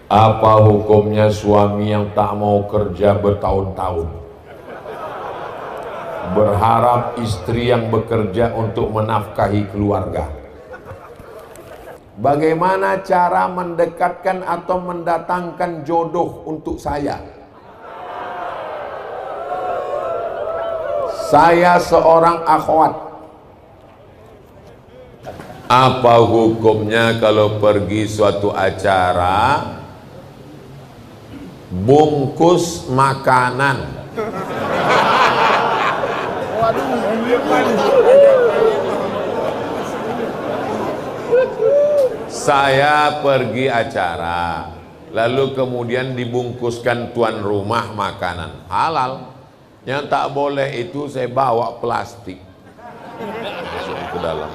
Apa hukumnya suami yang tak mau kerja bertahun-tahun, berharap istri yang bekerja untuk menafkahi keluarga? Bagaimana cara mendekatkan atau mendatangkan jodoh untuk saya? Saya seorang akhwat. Apa hukumnya kalau pergi suatu acara bungkus makanan? Saya pergi acara, lalu kemudian dibungkuskan tuan rumah makanan halal. Yang tak boleh itu saya bawa plastik masuk ke dalam.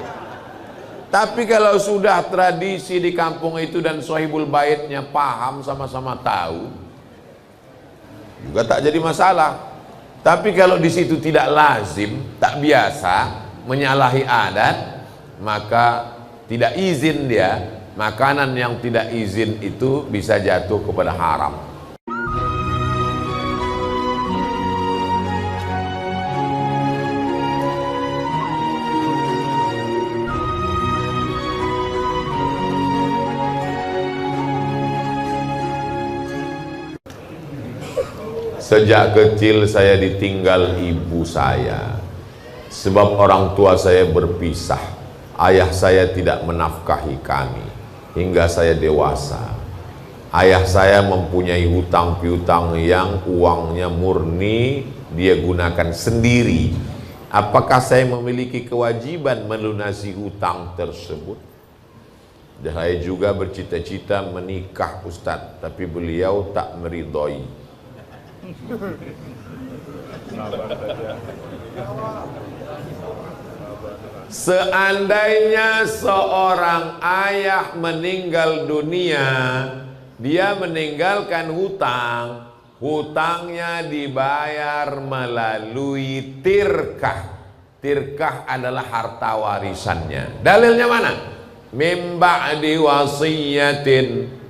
Tapi kalau sudah tradisi di kampung itu dan sahibul baitnya paham, sama-sama tahu, juga tak jadi masalah. Tapi kalau di situ tidak lazim, tak biasa, menyalahi adat, maka tidak izin dia. Makanan yang tidak izin itu bisa jatuh kepada haram. Sejak kecil saya ditinggal ibu saya, sebab orang tua saya berpisah. Ayah saya tidak menafkahi kami hingga saya dewasa. Ayah saya mempunyai hutang piutang yang uangnya murni dia gunakan sendiri. Apakah saya memiliki kewajiban melunasi hutang tersebut? Saya juga bercita-cita menikah, Ustadz, tapi beliau tak meridhoi. Seandainya seorang ayah meninggal dunia, dia meninggalkan hutang, hutangnya dibayar melalui tirkah. Tirkah adalah harta warisannya. Dalilnya mana? Mim ba'di wasiyatin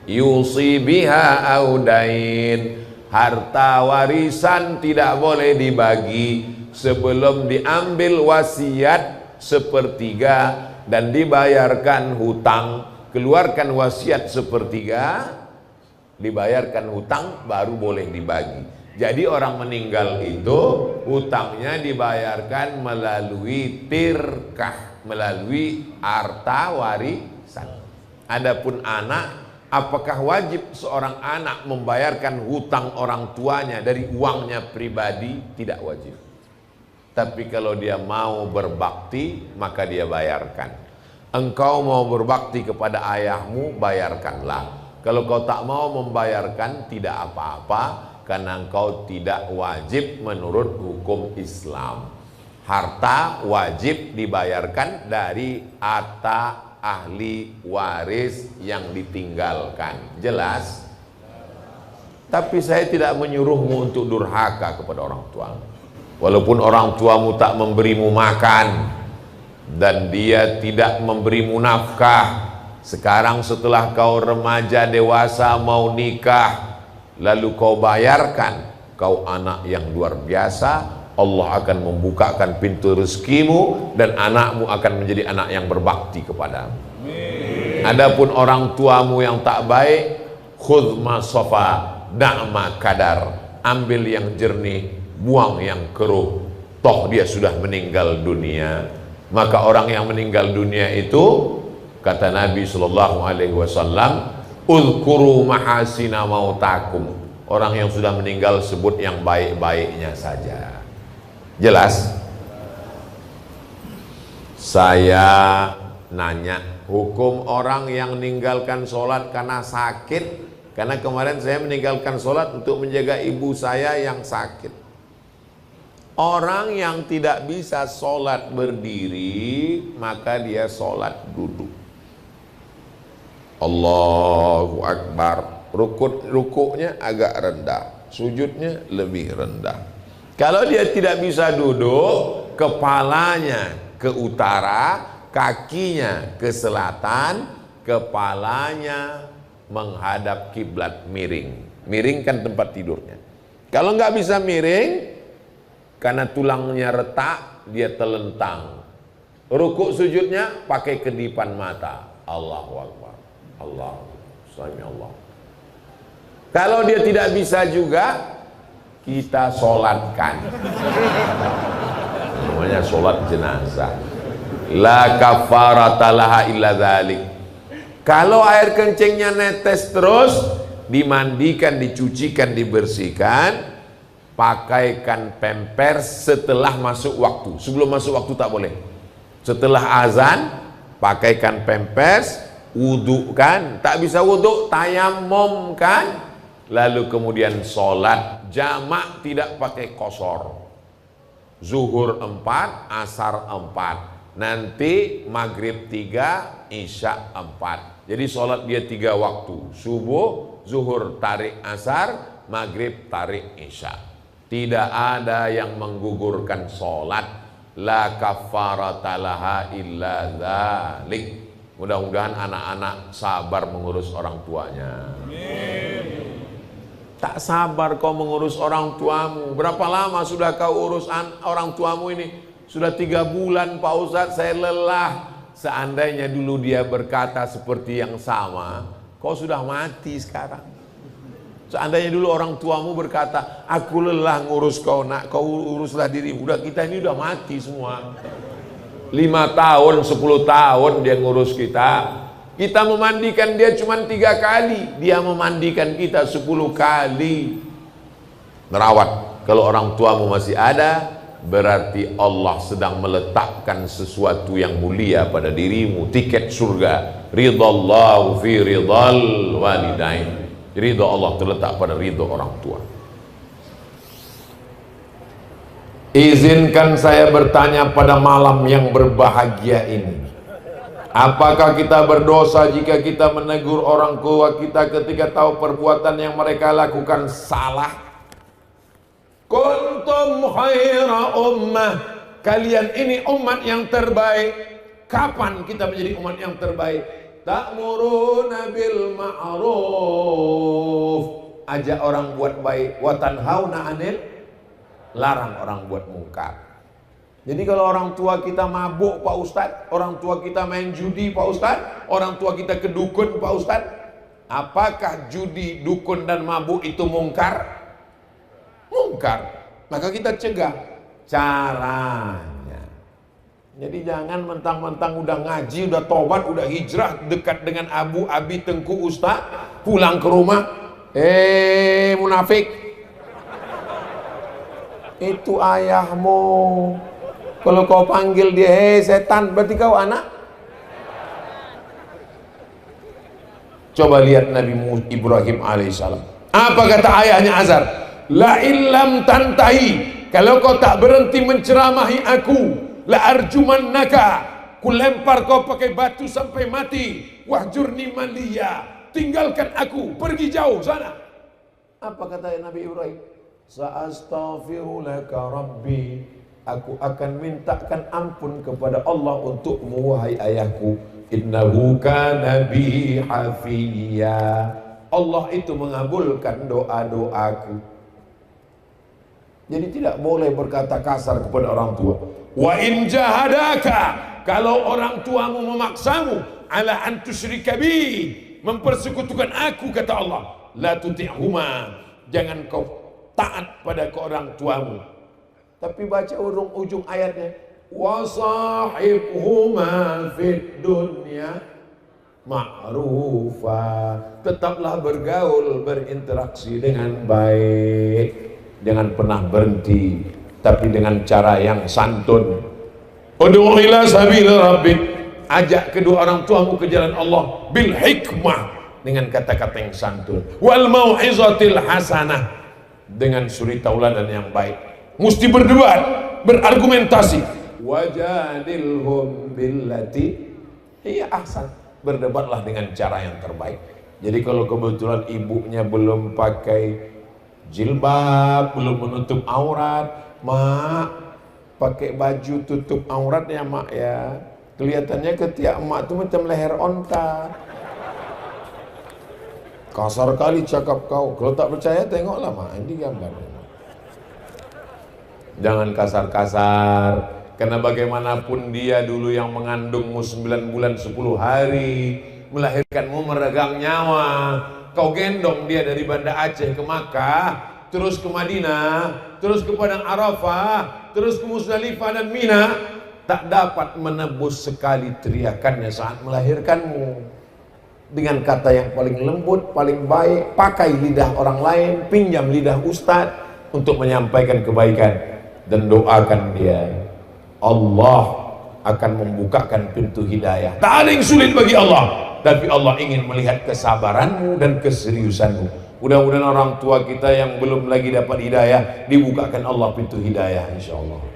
yusi biha audain. Harta warisan tidak boleh dibagi sebelum diambil wasiat sepertiga dan dibayarkan hutang. Keluarkan wasiat sepertiga, dibayarkan hutang, baru boleh dibagi. Jadi orang meninggal itu hutangnya dibayarkan melalui tirkah, melalui harta warisan. Adapun anak, apakah wajib seorang anak membayarkan hutang orang tuanya dari uangnya pribadi? Tidak wajib. Tapi kalau dia mau berbakti, maka dia bayarkan. Engkau mau berbakti kepada ayahmu, bayarkanlah. Kalau kau tak mau membayarkan, tidak apa-apa, karena engkau tidak wajib menurut hukum Islam. Harta wajib dibayarkan dari harta ahli waris yang ditinggalkan. Jelas? Tapi saya tidak menyuruhmu untuk durhaka kepada orang tua. Walaupun orang tuamu tak memberimu makan dan dia tidak memberimu nafkah, sekarang setelah kau remaja dewasa mau nikah, lalu kau bayarkan, kau anak yang luar biasa. Allah akan membukakan pintu rezekimu dan anakmu akan menjadi anak yang berbakti kepadamu. Adapun orang tuamu yang tak baik, khudh ma safa da'ma kadar, ambil yang jernih, buang yang keruh, toh dia sudah meninggal dunia. Maka orang yang meninggal dunia itu, kata Nabi SAW, uzkuru mahasina mautakum, orang yang sudah meninggal sebut yang baik-baiknya saja. Jelas? Saya nanya, hukum orang yang meninggalkan sholat karena sakit. Karena kemarin saya meninggalkan sholat untuk menjaga ibu saya yang sakit. Orang yang tidak bisa sholat berdiri, maka dia sholat duduk. Allahu Akbar. Rukuknya agak rendah, sujudnya lebih rendah. Kalau dia tidak bisa duduk, kepalanya ke utara, kakinya ke selatan, kepalanya menghadap kiblat, miring. Miringkan tempat tidurnya. Kalau nggak bisa miring, karena tulangnya retak, dia telentang. Rukuk sujudnya pakai kedipan mata. Allahu Akbar. Allah. Allah. Kalau dia tidak bisa juga, kita sholatkan. Namanya sholat jenazah. La kafarata laha illa dzalik. Kalau air kencingnya netes terus, dimandikan, dicucikan, dibersihkan, pakaikan pampers setelah masuk waktu. Sebelum masuk waktu tak boleh. Setelah azan, pakaikan pampers, wudukan. Tak bisa wuduk, tayamum kan. Lalu kemudian sholat jamak, tidak pakai qashar. Zuhur 4, asar 4. Nanti maghrib 3, isya 4. Jadi sholat dia 3 waktu. Subuh, zuhur, tarik asar, maghrib, tarik isya. Tidak ada yang menggugurkan sholat. La kafarata laha illa dzalik. Mudah-mudahan anak-anak sabar mengurus orang tuanya. Tak sabar kau mengurus orang tuamu. Berapa lama sudah kau urus orang tuamu ini? Sudah 3 bulan Pak Ustadz, saya lelah. Seandainya dulu dia berkata seperti yang sama, kau sudah mati sekarang. Seandainya dulu orang tuamu berkata, aku lelah ngurus kau nak, kau uruslah dirimu. Udah, kita ini udah mati semua. 5 tahun, 10 tahun dia ngurus kita. Kita memandikan dia cuma 3 kali, dia memandikan kita 10 kali. Merawat. Kalau orang tuamu masih ada, berarti Allah sedang meletakkan sesuatu yang mulia pada dirimu. Tiket surga. Ridallahu fi ridal walidain. Ridho Allah terletak pada ridho orang tua. Izinkan saya bertanya pada malam yang berbahagia ini. Apakah kita berdosa jika kita menegur orang tua kita ketika tahu perbuatan yang mereka lakukan salah? Kuntum khaira ummah. Kalian ini umat yang terbaik. Kapan kita menjadi umat yang terbaik? Ta'muruna bil ma'ruf. Ajak orang buat baik. Wa tanhauna 'anil, larang orang buat mungkar. Jadi kalau orang tua kita mabuk Pak Ustadz, orang tua kita main judi Pak Ustadz, orang tua kita ke dukun Pak Ustadz, apakah judi, dukun dan mabuk itu mungkar? Mungkar. Maka kita cegah. Caranya, jadi jangan mentang-mentang udah ngaji, udah tobat, udah hijrah, dekat dengan Abu Abi Tengku Ustadz, pulang ke rumah, munafik, itu ayahmu. Kalau kau panggil dia, setan, berarti kau anak. Coba lihat Nabi Ibrahim alaihissalam. Apa kata ayahnya Azar? La illam tantahi, kalau kau tak berhenti menceramahi aku, la arjumannaka, ku lempar kau pakai batu sampai mati. Wahjurni maliya, tinggalkan aku, pergi jauh sana. Apa kata Nabi Ibrahim? Sa'astaghfiru laka rabbi, aku akan mintakan ampun kepada Allah untukmu wahai ayahku. Innahu kana bi hafiya, Allah itu mengabulkan doa-doaku. Jadi tidak boleh berkata kasar kepada orang tua. Wa in jahadaka, kalau orang tuamu memaksamu, ala an tusyrika bi, mempersekutukan aku, kata Allah, la tuti'huma, jangan kau taat pada ke orang tuamu. Tapi baca ujung ayatnya, wa sahibhuma fid dunya ma'rufa, tetaplah bergaul, berinteraksi dengan baik. Jangan pernah berhenti, tapi dengan cara yang santun. Ud'u ila sabil rabbik, ajak kedua orang tuamu ke jalan Allah bil hikmah, dengan kata-kata yang santun, wal mau'izatil hasanah, dengan suri tauladan yang baik. Mesti berdebat, berargumentasi. Wajadilhum billati hiya ahsan, berdebatlah dengan cara yang terbaik. Jadi kalau kebetulan ibunya belum pakai jilbab, belum menutup aurat, mak pakai baju tutup aurat ya mak ya, kelihatannya ketiak emak itu macam leher onta. Kasar kali cakap kau. Kalau tak percaya tengoklah mak, ini gambar. Jangan kasar-kasar. Karena bagaimanapun dia dulu yang mengandungmu 9 bulan 10 hari, melahirkanmu meregang nyawa. Kau gendong dia dari Banda Aceh ke Makkah, terus ke Madinah, terus ke Padang Arafah, terus ke Musdalifah dan Mina. Tak dapat menebus sekali teriakannya saat melahirkanmu. Dengan kata yang paling lembut, paling baik, pakai lidah orang lain, pinjam lidah ustadz untuk menyampaikan kebaikan dan doakan dia. Allah akan membukakan pintu hidayah. Tak ada yang sulit bagi Allah, tapi Allah ingin melihat kesabaranmu dan keseriusanmu. Mudah-mudahan orang tua kita yang belum lagi dapat hidayah, dibukakan Allah pintu hidayah insyaallah.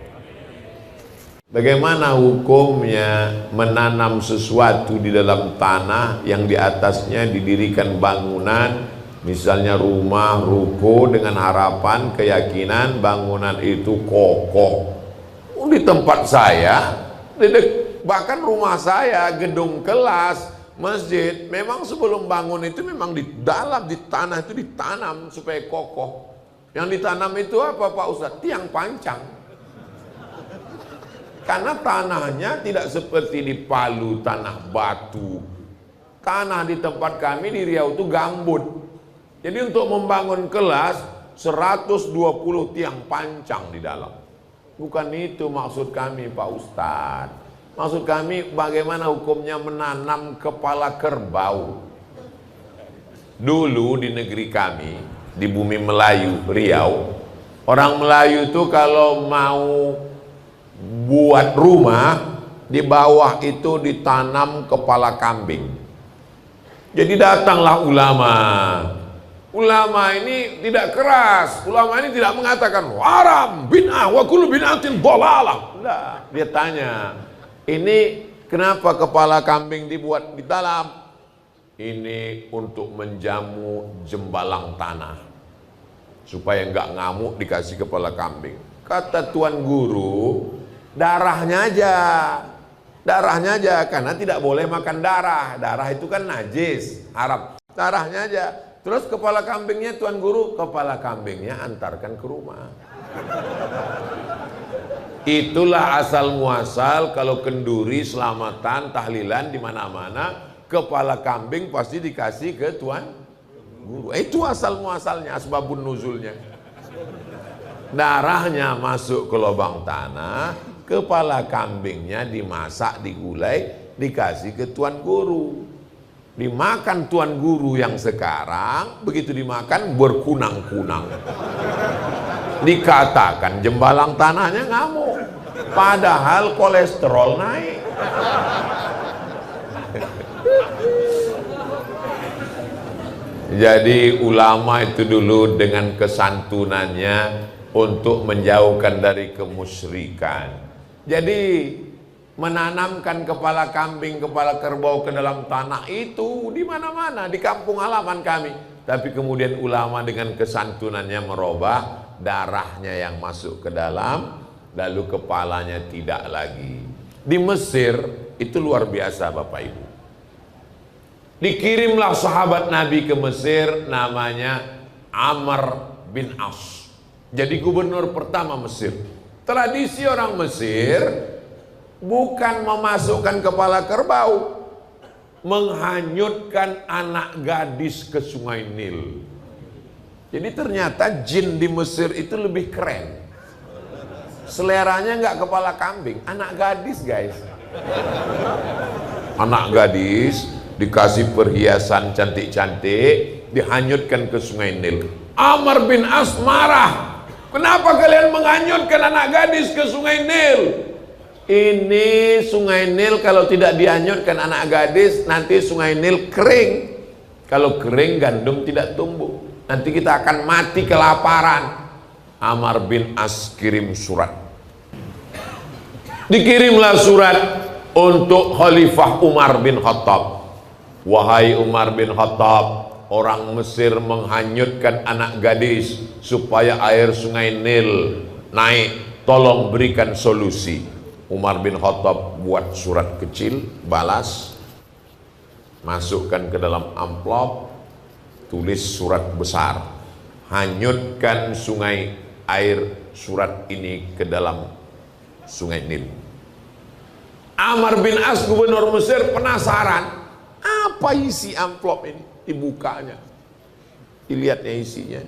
Bagaimana hukumnya menanam sesuatu di dalam tanah yang di atasnya didirikan bangunan, misalnya rumah, ruko, dengan harapan, keyakinan bangunan itu kokoh. Di tempat saya, bahkan rumah saya, gedung kelas, masjid, memang sebelum bangun itu memang di dalam, di tanah itu ditanam supaya kokoh. Yang ditanam itu apa Pak Ustadz? Tiang pancang. Karena tanahnya tidak seperti di Palu, tanah batu. Tanah di tempat kami di Riau itu gambut. Jadi untuk membangun kelas 120 tiang pancang di dalam. Bukan itu maksud kami Pak Ustadz. Maksud kami bagaimana hukumnya menanam kepala kerbau. Dulu di negeri kami, di bumi Melayu, Riau, orang Melayu itu kalau mau buat rumah, di bawah itu ditanam kepala kambing. Jadi datanglah ulama. Ulama ini tidak keras, ulama ini tidak mengatakan haram, bid'ah, wa kullu bid'atin dhalalah. Enggak, dia tanya, ini kenapa kepala kambing dibuat di dalam? Ini untuk menjamu jembalang tanah, supaya enggak ngamuk dikasih kepala kambing. Kata tuan guru, darahnya aja, karena tidak boleh makan darah. Darah itu kan najis, haram. Darahnya aja. Terus kepala kambingnya tuan guru, kepala kambingnya antarkan ke rumah. Itulah asal muasal kalau kenduri, selamatan, tahlilan di mana-mana, kepala kambing pasti dikasih ke tuan guru. Itu asal muasalnya, asbabun nuzulnya. Darahnya masuk ke lubang tanah, kepala kambingnya dimasak, digulai, dikasih ke tuan guru. Dimakan tuan guru yang sekarang, begitu dimakan berkunang-kunang. Dikatakan jembalang tanahnya ngamuk, padahal kolesterol naik. Jadi ulama itu dulu dengan kesantunannya untuk menjauhkan dari kemusyrikan. Jadi menanamkan kepala kambing, kepala kerbau ke dalam tanah itu di mana-mana di kampung halaman kami. Tapi kemudian ulama dengan kesantunannya merubah, darahnya yang masuk ke dalam, lalu kepalanya tidak lagi. Di Mesir itu luar biasa Bapak Ibu. Dikirimlah sahabat Nabi ke Mesir, namanya Amr bin As. Jadi gubernur pertama Mesir. Tradisi orang Mesir bukan memasukkan kepala kerbau, menghanyutkan anak gadis ke sungai Nil. Jadi ternyata jin di Mesir itu lebih keren. Seleranya nggak kepala kambing, anak gadis guys. Anak gadis dikasih perhiasan cantik-cantik, dihanyutkan ke sungai Nil. Amr bin As marah. Kenapa kalian menghanyutkan anak gadis ke sungai Nil? Ini sungai Nil kalau tidak dihanyutkan anak gadis, nanti sungai Nil kering. Kalau kering gandum tidak tumbuh. Nanti kita akan mati kelaparan. Amr bin As kirim surat. Dikirimlah surat untuk Khalifah Umar bin Khattab. Wahai Umar bin Khattab, orang Mesir menghanyutkan anak gadis supaya air sungai Nil naik. Tolong berikan solusi. Umar bin Khattab buat surat kecil, balas, masukkan ke dalam amplop, tulis surat besar, hanyutkan sungai air surat ini ke dalam sungai Nil. Amr bin As, gubernur Mesir, penasaran, apa isi amplop ini? Dibukanya, dilihatnya isinya,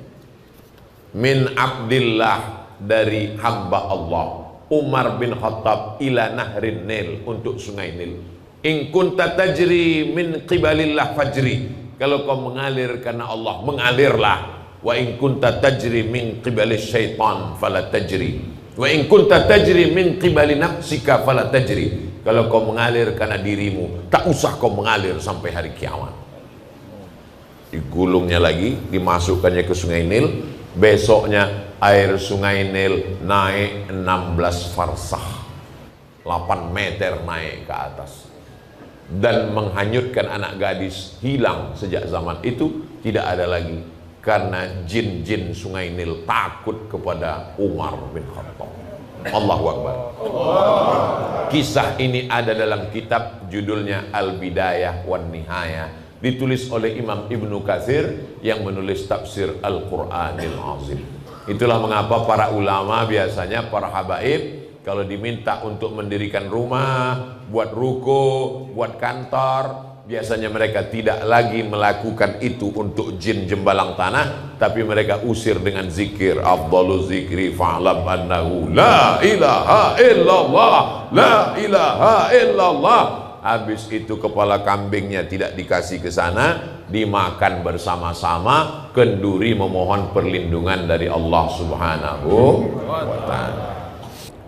min Abdillah, dari hamba Allah Umar bin Khattab, ila nahrin Nil, untuk sungai Nil. In kunta tajri min qibalillah fajri, kalau kau mengalir karena Allah, mengalirlah. Wa in kunta tajri min qibalis syaitan fala tajri, wa in kunta tajri min qibali nafsika fala tajri, kalau kau mengalir karena dirimu, tak usah kau mengalir sampai hari kiamat. Digulungnya lagi, dimasukkannya ke sungai Nil. Besoknya air sungai Nil naik 16 farsah, 8 meter naik ke atas, dan menghanyutkan anak gadis. Hilang sejak zaman itu, tidak ada lagi, karena jin-jin sungai Nil takut kepada Umar bin Khattab. Allahu Akbar. Kisah ini ada dalam kitab judulnya Al-Bidayah wan Nihayah, ditulis oleh Imam Ibnu Katsir yang menulis tafsir Al-Qur'anil Azim. Itulah mengapa para ulama biasanya, para habaib, kalau diminta untuk mendirikan rumah, buat ruko, buat kantor, biasanya mereka tidak lagi melakukan itu untuk jin jembalang tanah, tapi mereka usir dengan zikir. Afdhalu zikri fa'lam annahu la ilaha illallah, la ilaha illallah. Habis itu kepala kambingnya tidak dikasih ke sana, dimakan bersama-sama, kenduri memohon perlindungan dari Allah Subhanahu wa ta'ala.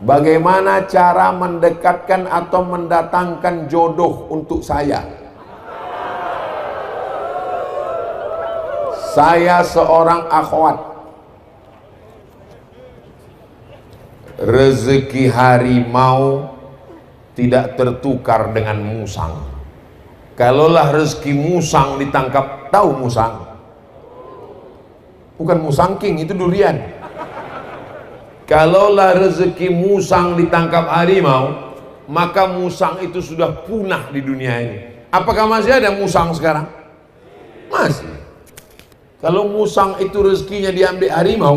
Bagaimana cara mendekatkan atau mendatangkan jodoh untuk saya? Saya seorang akhwat. Rezeki harimau tidak tertukar dengan musang. Kalaulah rezeki musang ditangkap, tahu musang? Bukan musang king, itu durian. Kalaulah rezeki musang ditangkap harimau, maka musang itu sudah punah di dunia ini. Apakah masih ada musang sekarang? Masih. Kalau musang itu rezekinya diambil harimau,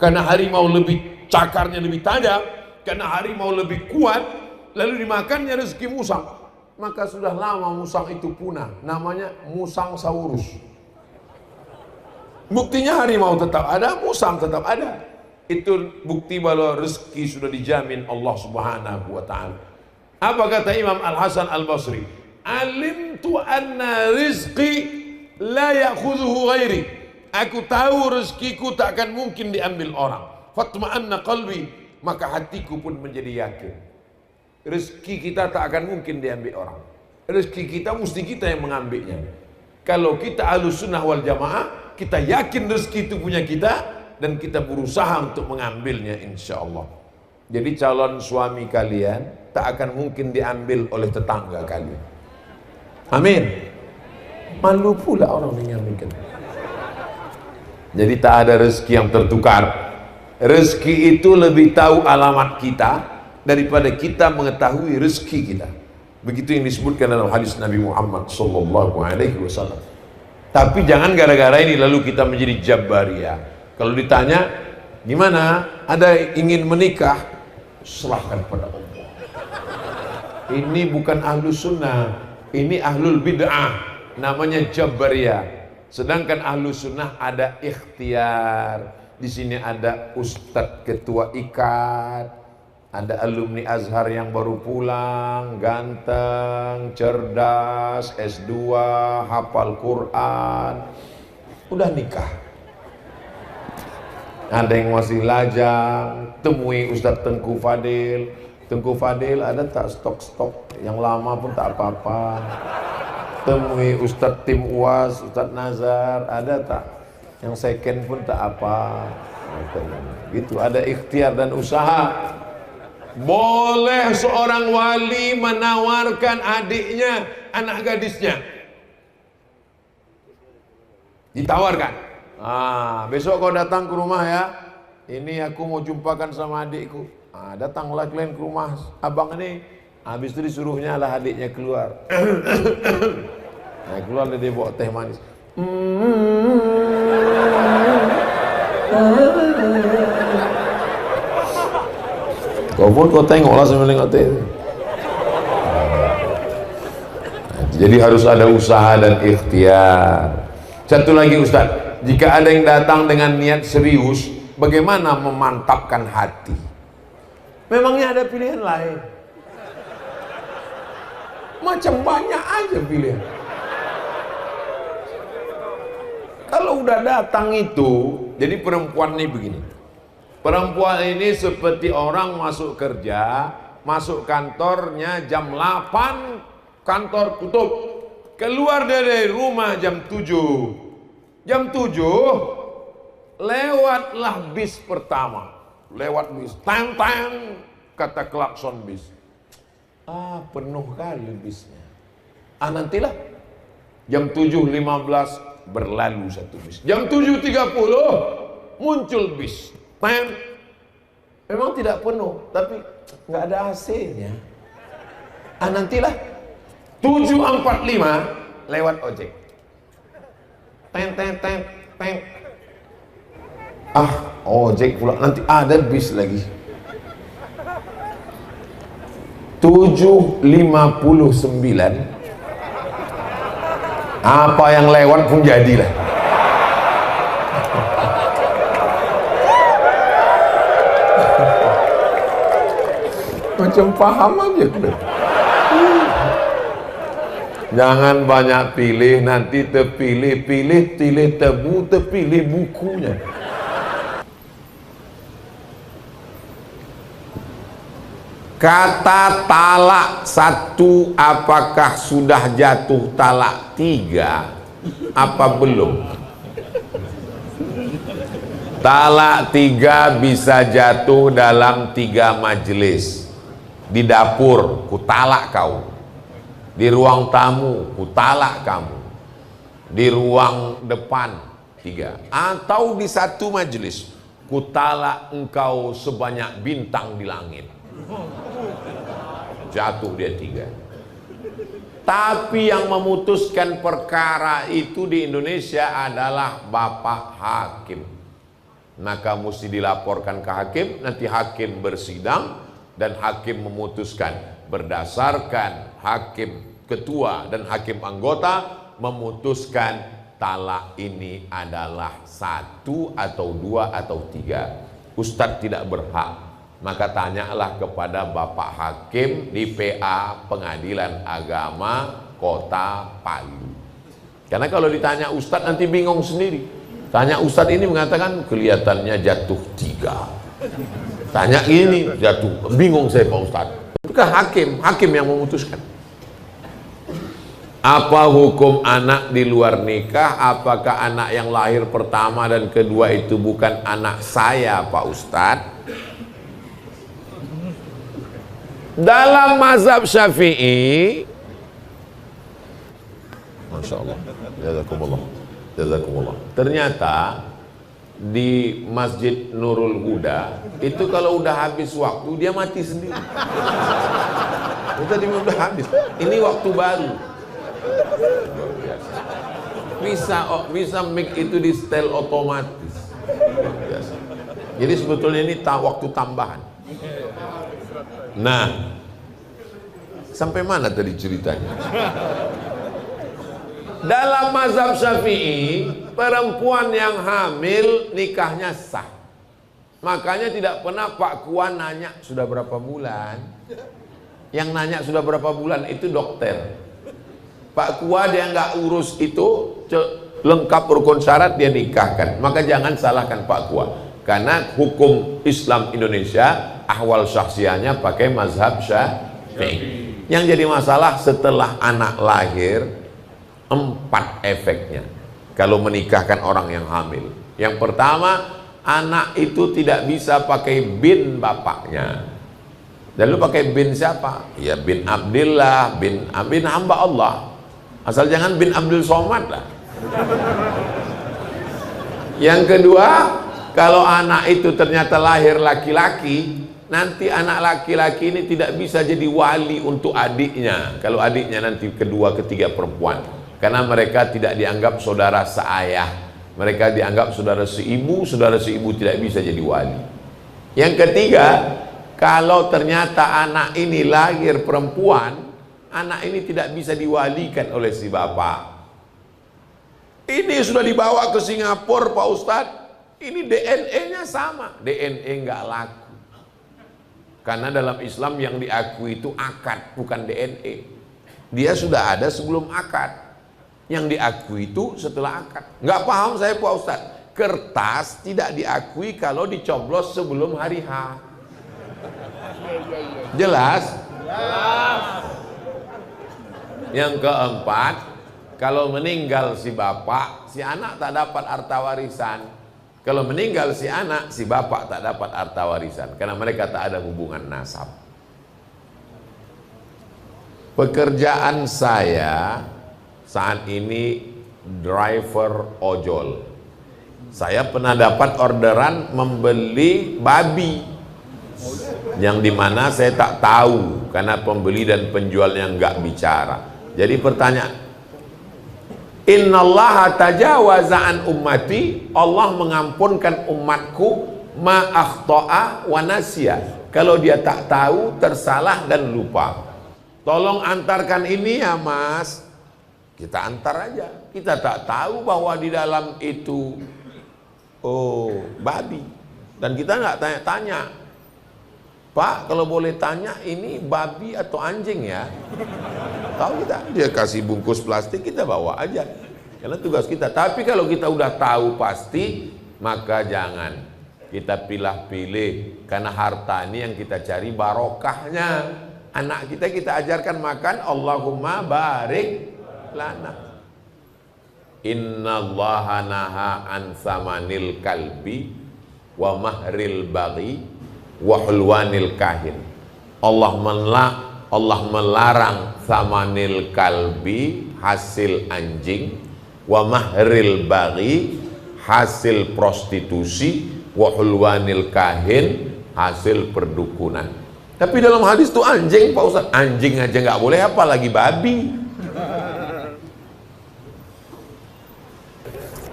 karena harimau lebih cakarnya lebih tajam, karena harimau lebih kuat, lalu dimakannya rezeki musang, maka sudah lama musang itu punah. Namanya musang saurus. Buktinya harimau tetap ada, musang tetap ada. Itu bukti bahwa rezeki sudah dijamin Allah Subhanahu wa ta'ala. Apa kata Imam Al-Hasan Al-Basri? Alimtu anna rizqi la ya'khudhuhu ghairi. Aku tahu rezekiku tak akan mungkin diambil orang. Fatma'anna qalbi, maka hatiku pun menjadi yakin. Rezeki kita tak akan mungkin diambil orang. Rezeki kita mesti kita yang mengambilnya. Kalau kita Ahlus Sunnah wal Jamaah, kita yakin rezeki itu punya kita, dan kita berusaha untuk mengambilnya, insya Allah. Jadi calon suami kalian tak akan mungkin diambil oleh tetangga kalian. Amin. Malu pula orang yang mengambilkan. Jadi tak ada rezeki yang tertukar. Rezeki itu lebih tahu alamat kita daripada kita mengetahui rezeki kita. Begitu yang disebutkan dalam hadis Nabi Muhammad SAW. Tapi jangan gara-gara ini lalu kita menjadi Jabbariyah. Kalau ditanya, gimana? Ada ingin menikah? Serahkan pada Allah. Ini bukan Ahlus Sunnah, ini Ahlul Bid'ah, namanya Jabbariyah. Sedangkan Ahlus Sunnah ada ikhtiar. Di sini ada Ustadz Ketua Ikat, ada alumni Azhar yang baru pulang, ganteng, cerdas, S2, hafal Quran, udah nikah. Ada yang masih lajang, temui Ustadz Tengku Fadil. Tengku Fadil, ada tak stok-stok yang lama pun tak apa-apa. Temui Ustadz Tim Uas, Ustadz Nazar, ada tak yang second pun tak apa. Gitu, ada ikhtiar dan usaha. Boleh seorang wali menawarkan adiknya, anak gadisnya, ditawarkan. Besok kau datang ke rumah ya. Ini aku mau jumpakan sama adikku. Datanglah kalian ke rumah abang ini. Habis itu disuruhnya lah adiknya keluar. Keluar dia bawa teh manis. Kau pun kau tengoklah sambil nengok TV. Jadi harus ada usaha dan ikhtiar. Satu lagi Ustaz, jika ada yang datang dengan niat serius, bagaimana memantapkan hati? Memangnya ada pilihan lain? Macam banyak aja pilihan. Kalau udah datang itu, jadi perempuan ini begini. Perempuan ini seperti orang masuk kerja, masuk kantornya jam 8, kantor tutup. Keluar dari rumah jam 7. Jam 7 lewatlah bis pertama. Lewat bis, tang tang, kata klakson bis. Ah, penuh kali bisnya. Ah, nantilah. Jam 7.15 berlalu satu bis. Jam 7.30 muncul bis. Tang. Memang tidak penuh, tapi nggak ada AC-nya. Ah, nantilah. 7.45 lewat ojek. Teng teng teng teng. Ah, ojek pula, nanti ada bis lagi. 7.59 apa yang lewat pun jadilah. Macam paham aja udah. Jangan banyak pilih, nanti terpilih-pilih, pilih tebu, terpilih bukunya. Kata talak 1 apakah sudah jatuh talak 3 apa belum? Talak 3 bisa jatuh dalam 3 majelis. Di dapur, ku talak kau. Di ruang tamu, ku talak kamu. Di ruang depan, 3. Atau di satu majelis, ku talak engkau sebanyak bintang di langit. Jatuh dia 3. Tapi yang memutuskan perkara itu di Indonesia adalah Bapak Hakim. Maka mesti dilaporkan ke hakim, nanti hakim bersidang dan hakim memutuskan berdasarkan hakim ketua dan hakim anggota memutuskan talak ini adalah 1 atau 2 atau 3. Ustadz tidak berhak. Maka tanyalah kepada Bapak Hakim di PA Pengadilan Agama Kota Palu. Karena kalau ditanya Ustadz nanti bingung sendiri. Tanya Ustadz ini mengatakan kelihatannya jatuh 3. Tanya ini jatuh, bingung saya Pak Ustadz. Bukan hakim yang memutuskan. Apa hukum anak di luar nikah? Apakah anak yang lahir pertama dan kedua itu bukan anak saya Pak Ustadz? Dalam mazhab Syafi'i, Masya Allah, jazakumullah, jazakumullah. Ternyata di Masjid Nurul Huda itu kalau udah habis waktu dia mati sendiri. Tadi udah habis. Ini waktu baru. Bisa mic itu di setel otomatis. Biasa. Jadi sebetulnya ini waktu tambahan. Nah, sampai mana tadi ceritanya? Dalam mazhab Syafi'i, perempuan yang hamil nikahnya sah. Makanya tidak pernah Pak Kua nanya sudah berapa bulan. Yang nanya sudah berapa bulan itu dokter. Pak Kua dia nggak urus itu, lengkap rukun syarat dia nikahkan. Maka jangan salahkan Pak Kua. Karena hukum Islam Indonesia ahwal syakhsiahnya pakai mazhab Syafi'i. Yang jadi masalah setelah anak lahir 4 efeknya kalau menikahkan orang yang hamil. Yang pertama, anak itu tidak bisa pakai bin bapaknya. Lalu pakai bin siapa? Ya bin Abdillah, bin hamba Allah. Asal jangan bin Abdul Somad lah. Yang kedua, kalau anak itu ternyata lahir laki-laki, nanti anak laki-laki ini tidak bisa jadi wali untuk adiknya. Kalau adiknya nanti kedua, ketiga perempuan. karena mereka tidak dianggap saudara seayah, mereka dianggap saudara seibu tidak bisa jadi wali. Yang ketiga, kalau ternyata anak ini lahir perempuan, anak ini tidak bisa diwalikan oleh si bapak. Ini sudah dibawa ke Singapura Pak Ustadz, ini DNA-nya sama, DNA nggak laku. Karena dalam Islam yang diakui itu akad, bukan DNA. Dia sudah ada sebelum akad. Yang diakui itu setelah akad. Nggak paham saya Pak Ustadz. Kertas tidak diakui kalau dicoblos sebelum hari H. Jelas? Yang keempat, kalau meninggal si bapak, si anak tak dapat harta warisan. Kalau meninggal si anak, si bapak tak dapat harta warisan karena mereka tak ada hubungan nasab. Pekerjaan saya saat ini driver ojol. Saya pernah dapat orderan membeli babi, yang dimana saya tak tahu karena pembeli dan penjualnya nggak bicara. Jadi pertanyaan, Innallaha tajawaza an ummati, Allah mengampunkan umatku ma akhta'a wa nasya, kalau dia tak tahu, tersalah dan lupa. Tolong antarkan ini ya mas. Kita antar aja. Kita tak tahu bahwa di dalam itu babi, dan kita nggak tanya-tanya. Pak, kalau boleh tanya, ini babi atau anjing ya? Tahu kita, dia kasih bungkus plastik, kita bawa aja. Karena tugas kita. Tapi kalau kita udah tahu pasti, maka jangan kita pilih-pilih. Karena harta ini yang kita cari barokahnya. Anak kita ajarkan makan, Allahumma barik lana. Innallaha naha an samanil kalbi wa mahril baghi wa hulwanil kahin. Allah melarang samanil kalbi, hasil anjing, wa mahril baghi, hasil prostitusi, wa hulwanil kahin, hasil perdukunan. Tapi dalam hadis itu anjing Pak Ustaz, anjing aja nggak boleh, apalagi babi.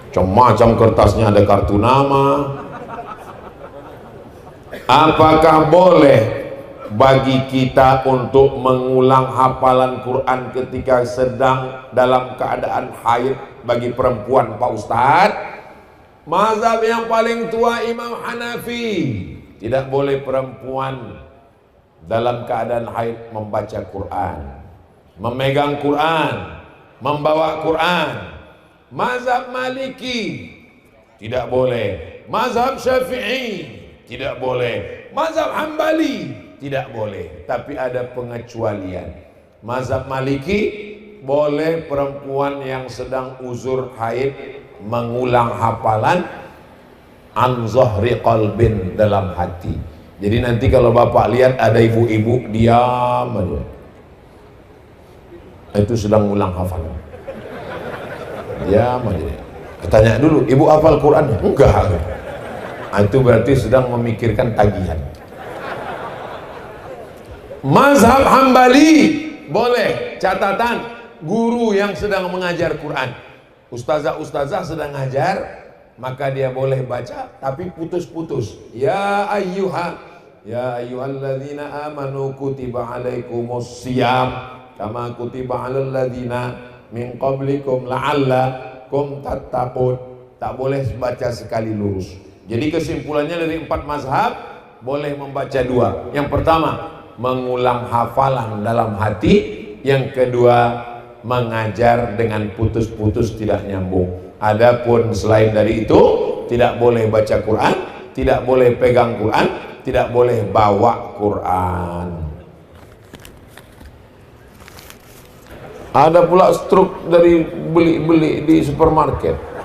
Macam-macam kertasnya ada kartu nama. Apakah boleh bagi kita untuk mengulang hafalan Quran ketika sedang dalam keadaan haid bagi perempuan Pak Ustadz? Mazhab yang paling tua Imam Hanafi, tidak boleh perempuan dalam keadaan haid membaca Quran, memegang Quran, membawa Quran. Mazhab Maliki tidak boleh, mazhab Syafi'i tidak boleh, mazhab Hambali tidak boleh, tapi ada pengecualian. Mazhab Maliki boleh perempuan yang sedang uzur haid mengulang hafalan an zahri qalbin, dalam hati. Jadi nanti kalau bapak lihat ada ibu-ibu diam aja, itu sedang ngulang hafalan, diam aja. Tanya dulu, ibu hafal Quran? Enggak. Itu berarti sedang memikirkan tagihan. Mazhab Hambali boleh, catatan guru yang sedang mengajar Quran, ustazah sedang ngajar, maka dia boleh baca tapi putus-putus. Ya ayyuhalladzina amanu kutiba alaikumus syiyam kama kutiba alal ladzina min qablikum la'allakum tattaqun. Tak boleh baca sekali lurus. Jadi kesimpulannya dari 4 mazhab boleh membaca 2. Yang pertama, mengulang hafalan dalam hati. Yang kedua, mengajar dengan putus-putus, tidak nyambung. Adapun selain dari itu, tidak boleh baca Quran, tidak boleh pegang Quran, tidak boleh bawa Quran. Ada pula struk dari beli-beli di supermarket.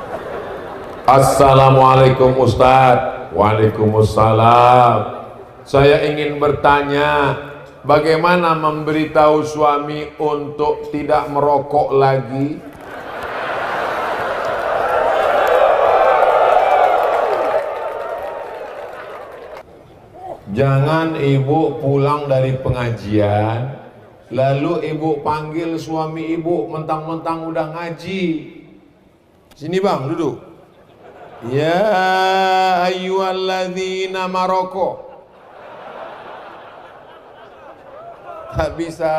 Assalamualaikum Ustadz. Waalaikumsalam. Saya ingin bertanya, bagaimana memberitahu suami untuk tidak merokok lagi? Jangan ibu pulang dari pengajian Lalu ibu panggil suami ibu, mentang-mentang udah ngaji. Sini bang, duduk. Ya ayyuhalladzina maroko. Tak bisa,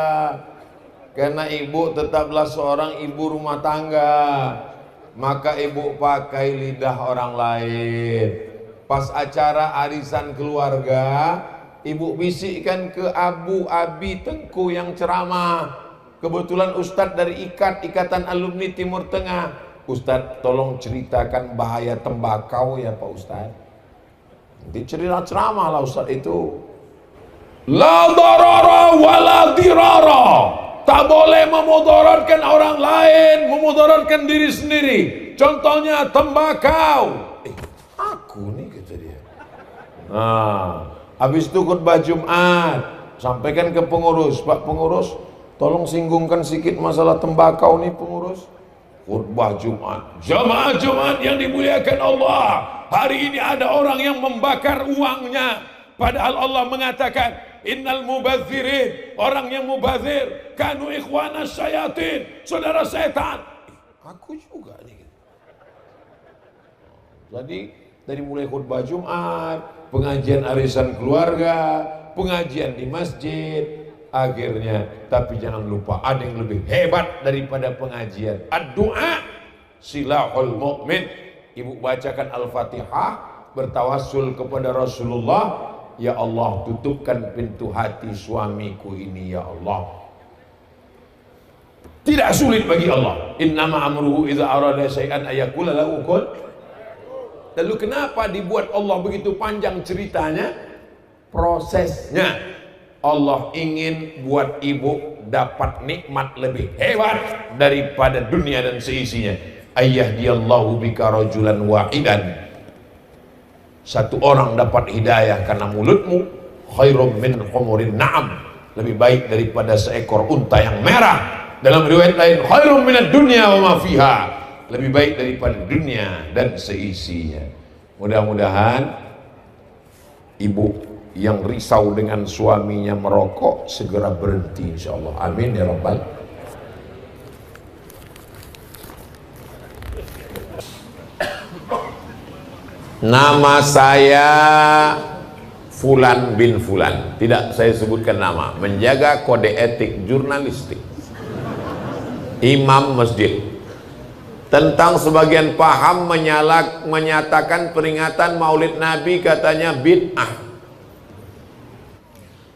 karena ibu tetaplah seorang ibu rumah tangga. Maka ibu pakai lidah orang lain. Pas acara arisan keluarga, ibu bisikkan ke Abu Abi Tengku yang ceramah. Kebetulan Ustadz dari Ikatan Alumni Timur Tengah. Ustadz tolong ceritakan bahaya tembakau ya Pak Ustadz. Nanti cerita ceramah lah Ustadz itu. La darara wa la dirara. Tak boleh memudaratkan orang lain, memudaratkan diri sendiri. Contohnya tembakau. Aku nih kata dia. Nah, habis itu khutbah Jumat, sampaikan ke pengurus, Pak pengurus, tolong singgungkan sedikit masalah tembakau nih pengurus. Khutbah Jumat, jamaah Jumat yang dimuliakan Allah. Hari ini ada orang yang membakar uangnya, padahal Allah mengatakan innal mubadzirin, orang yang mubazir kanu ikhwana syayatin, saudara setan. Aku juga nih. Jadi dari mulai khutbah Jumat, pengajian arisan keluarga, pengajian di masjid, akhirnya, tapi jangan lupa ada yang lebih hebat daripada pengajian. Ad-du'a silahul mu'min. Ibu bacakan Al-Fatihah, bertawassul kepada Rasulullah. Ya Allah, tutupkan pintu hati suamiku ini ya Allah. Tidak sulit bagi Allah. Innama amruhu idza arada syai'an ayaqula lahu kun. Lalu kenapa dibuat Allah begitu panjang ceritanya? Prosesnya. Allah ingin buat ibu dapat nikmat lebih hebat daripada dunia dan seisinya. Ayyahdiyallahu bika rajulan wahidan. Satu orang dapat hidayah karena mulutmu, khairum min humurin na'am, lebih baik daripada seekor unta yang merah. Dalam riwayat lain, khairum minad dunya wa ma fiha, lebih baik daripada dunia dan seisinya. Mudah-mudahan ibu yang risau dengan suaminya merokok segera berhenti insyaallah. Amin ya rabbal. Nama saya Fulan bin Fulan, tidak saya sebutkan nama, menjaga kode etik jurnalistik, imam masjid. Tentang sebagian paham menyatakan peringatan Maulid Nabi katanya bid'ah.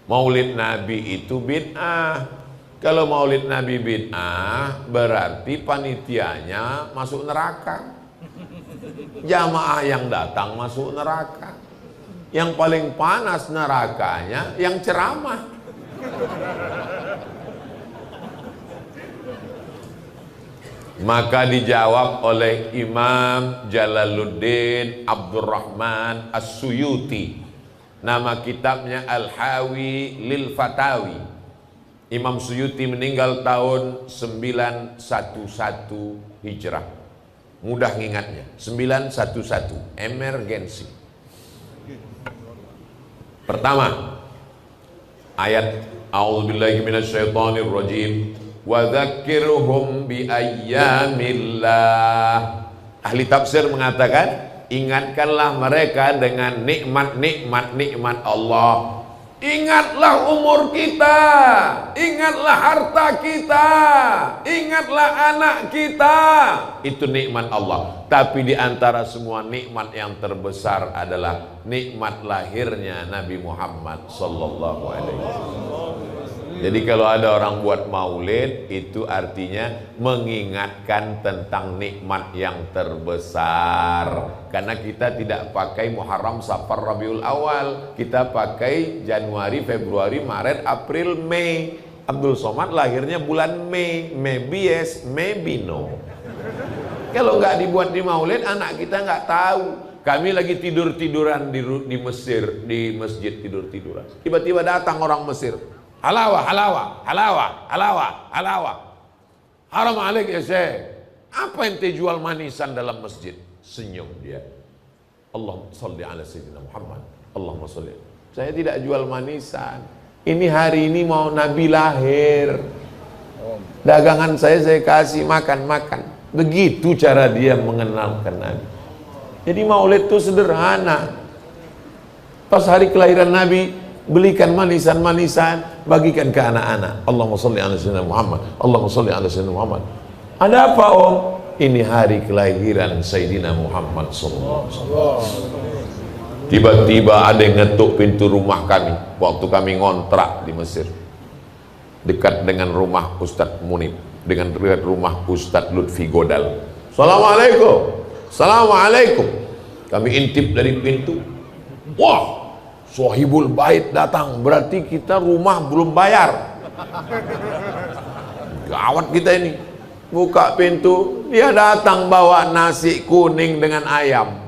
Maulid Nabi itu bid'ah. Kalau Maulid Nabi bid'ah berarti panitianya masuk neraka. Jamaah yang datang masuk neraka. Yang paling panas nerakanya yang ceramah. Maka dijawab oleh Imam Jalaluddin Abdurrahman As-Suyuti. Nama kitabnya Al-Hawi Lil Fatawi. Imam Suyuti meninggal tahun 911 Hijrah. Mudah ngingatnya, 911, emergensi. Pertama, ayat A'udzubillahi minasyaitonir rajim. Wa dzakirhum bi ayyamillah. Ahli tafsir mengatakan, ingatkanlah mereka dengan nikmat Allah. Ingatlah umur kita, ingatlah harta kita, ingatlah anak kita. Itu nikmat Allah. Tapi di antara semua nikmat yang terbesar adalah nikmat lahirnya Nabi Muhammad sallallahu alaihi wasallam. Jadi kalau ada orang buat maulid, itu artinya mengingatkan tentang nikmat yang terbesar. Karena kita tidak pakai Muharram, Safar, Rabiul Awal. Kita pakai Januari, Februari, Maret, April, Mei. Abdul Somad lahirnya bulan Mei. Maybe yes, maybe no. Kalau nggak dibuat di maulid, anak kita nggak tahu. Kami lagi tidur-tiduran di Mesir, di masjid tidur-tiduran. Tiba-tiba datang orang Mesir. Halawa, halawa, halawa, halawa, halawa. Haram alaik ya Syekh. Apa yang jual manisan dalam masjid? Senyum dia. Allahumma sholli ala sayyidina Muhammad. Allahumma sholli. Saya tidak jual manisan. ini hari ini mau Nabi lahir, dagangan saya kasih makan. Begitu cara dia mengenalkan Nabi. Jadi maulid itu sederhana. Pas hari kelahiran Nabi, belikan manisan-manisan, bagikan ke anak-anak. Allahumma sholli ala sayyidina Muhammad, Allahumma sholli ala sayyidina Muhammad. Ada apa om? Ini hari kelahiran Sayyidina Muhammad sallallahu alaihi wasallam. Tiba-tiba ada yang ngetuk pintu rumah kami waktu kami ngontrak di Mesir, dekat dengan rumah Ustadz Munib, dengan dekat rumah Ustadz Lutfi Godal. Assalamualaikum, assalamualaikum. Kami intip dari pintu. Wah, Sohibul Bait datang, berarti kita rumah belum bayar. Gawat kita ini. Buka pintu, dia datang bawa nasi kuning dengan ayam.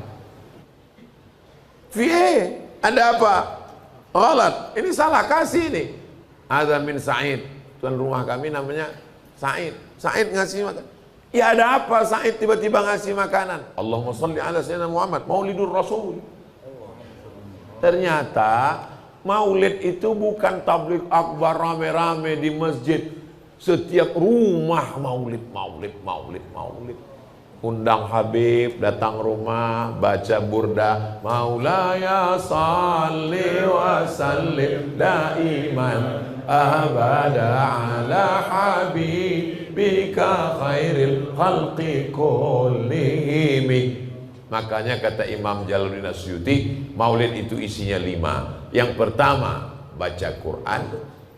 Ada apa? Ghalat, ini salah kasih nih. Ada min Said, tuan rumah kami namanya Said. Said ngasih makan. Ya ada apa Said tiba-tiba ngasih makanan? Allahumma sholli ala sayyidina Muhammad, Maulidur Rasul. Ternyata maulid itu bukan tabligh akbar rame-rame di masjid. Setiap rumah maulid. Undang Habib datang rumah, baca burda, Maulaya salli wa sallim daiman abada ala habibika khairil khalqi kullihim. Makanya kata Imam Jalaluddin Asyuti, maulid itu isinya 5. Yang pertama baca Quran,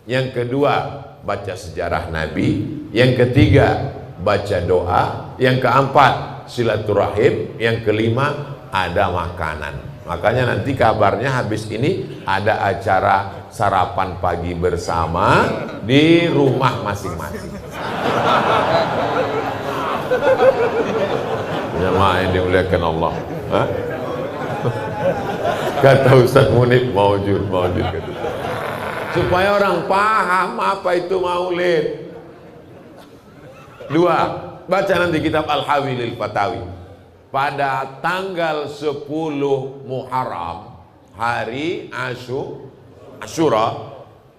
yang kedua baca sejarah Nabi, yang ketiga baca doa, yang keempat silaturahim, yang kelima ada makanan. Makanya nanti kabarnya habis ini ada acara sarapan pagi bersama di rumah masing-masing. Jamaah yang dimuliakan Allah. Hah? Kata Ustaz Munib maujud. Supaya orang paham apa itu maulid. 2, baca nanti kitab Al-Hawi lil Fatawi. Pada tanggal 10 Muharram, hari Asyura,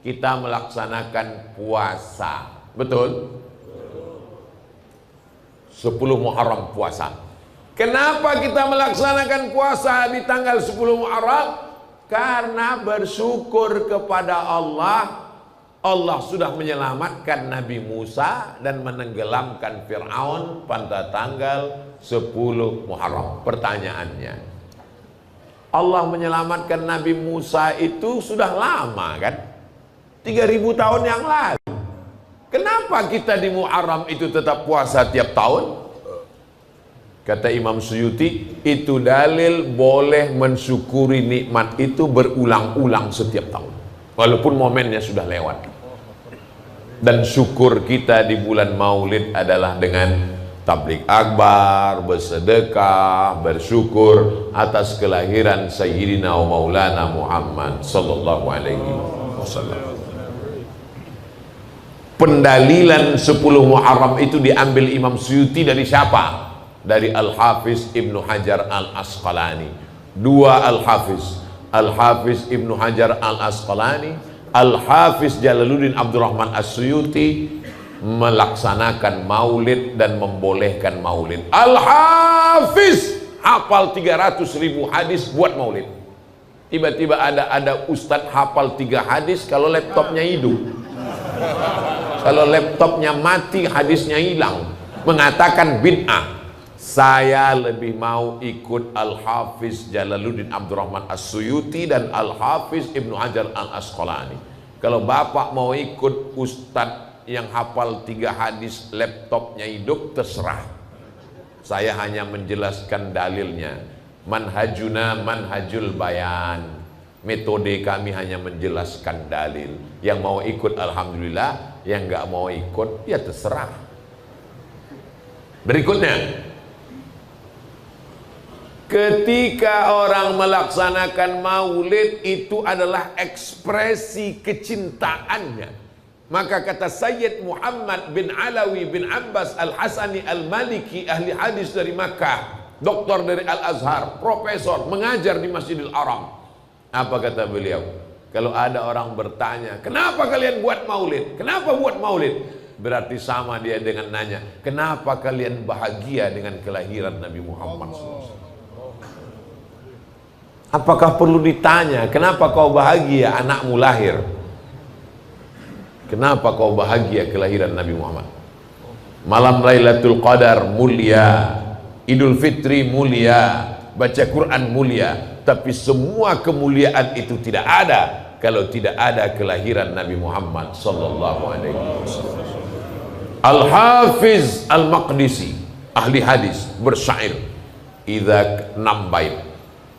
kita melaksanakan puasa. Betul? 10 Muharram puasa. Kenapa kita melaksanakan puasa di tanggal 10 Muharram? Karena bersyukur kepada Allah, Allah sudah menyelamatkan Nabi Musa dan menenggelamkan Fir'aun pada tanggal 10 Muharram. Pertanyaannya, Allah menyelamatkan Nabi Musa itu sudah lama kan? 3000 tahun yang lalu. Kenapa kita di Muharram itu tetap puasa tiap tahun? Kata Imam Suyuti, itu dalil boleh mensyukuri nikmat itu berulang-ulang setiap tahun, walaupun momennya sudah lewat. Dan syukur kita di bulan Maulid adalah dengan tabligh akbar, bersedekah, bersyukur atas kelahiran Sayyidina wa Maulana Muhammad sallallahu alaihi wasallam. Pendalilan 10 Muharram itu diambil Imam Suyuti dari siapa? Dari Al-Hafiz Ibnu Hajar Al-Asqalani. 2 Al-Hafiz, Al-Hafiz Ibnu Hajar Al-Asqalani, Al-Hafiz Jalaluddin Abdurrahman As-Suyuti melaksanakan maulid dan membolehkan maulid. Al-Hafiz hafal 300.000 hadis buat maulid. Tiba-tiba ada ustadz hafal 3 hadis kalau laptopnya hidup. Kalau laptopnya mati hadisnya hilang, mengatakan bid'ah. Saya lebih mau ikut Al-Hafiz Jalaluddin Abdurrahman As-Suyuti dan Al-Hafiz Ibnu Hajar Al-Asqalani. Kalau bapak mau ikut ustadz yang hafal 3 hadis laptopnya hidup, terserah. Saya hanya menjelaskan dalilnya. Manhajuna manhajul bayan. Metode kami hanya menjelaskan dalil. Yang mau ikut alhamdulillah, yang nggak mau ikut ya terserah. Berikutnya, ketika orang melaksanakan maulid itu adalah ekspresi kecintaannya. Maka kata Sayyid Muhammad bin Alawi bin Abbas Al-Hasani Al-Maliki, ahli hadis dari Makkah, doktor dari Al-Azhar, profesor, mengajar di Masjidil Haram. Apa kata beliau? Kalau ada orang bertanya, kenapa kalian buat maulid? Kenapa buat maulid? Berarti sama dia dengan nanya, kenapa kalian bahagia dengan kelahiran Nabi Muhammad SAW? Apakah perlu ditanya, kenapa kau bahagia anakmu lahir? Kenapa kau bahagia kelahiran Nabi Muhammad? Malam Lailatul Qadar mulia, Idul Fitri mulia, baca Quran mulia, tapi semua kemuliaan itu tidak ada kalau tidak ada kelahiran Nabi Muhammad sallallahu alaihi wasallam. Al-Hafiz Al-Maqdisi, ahli hadis, bersyair, idza 6 bait,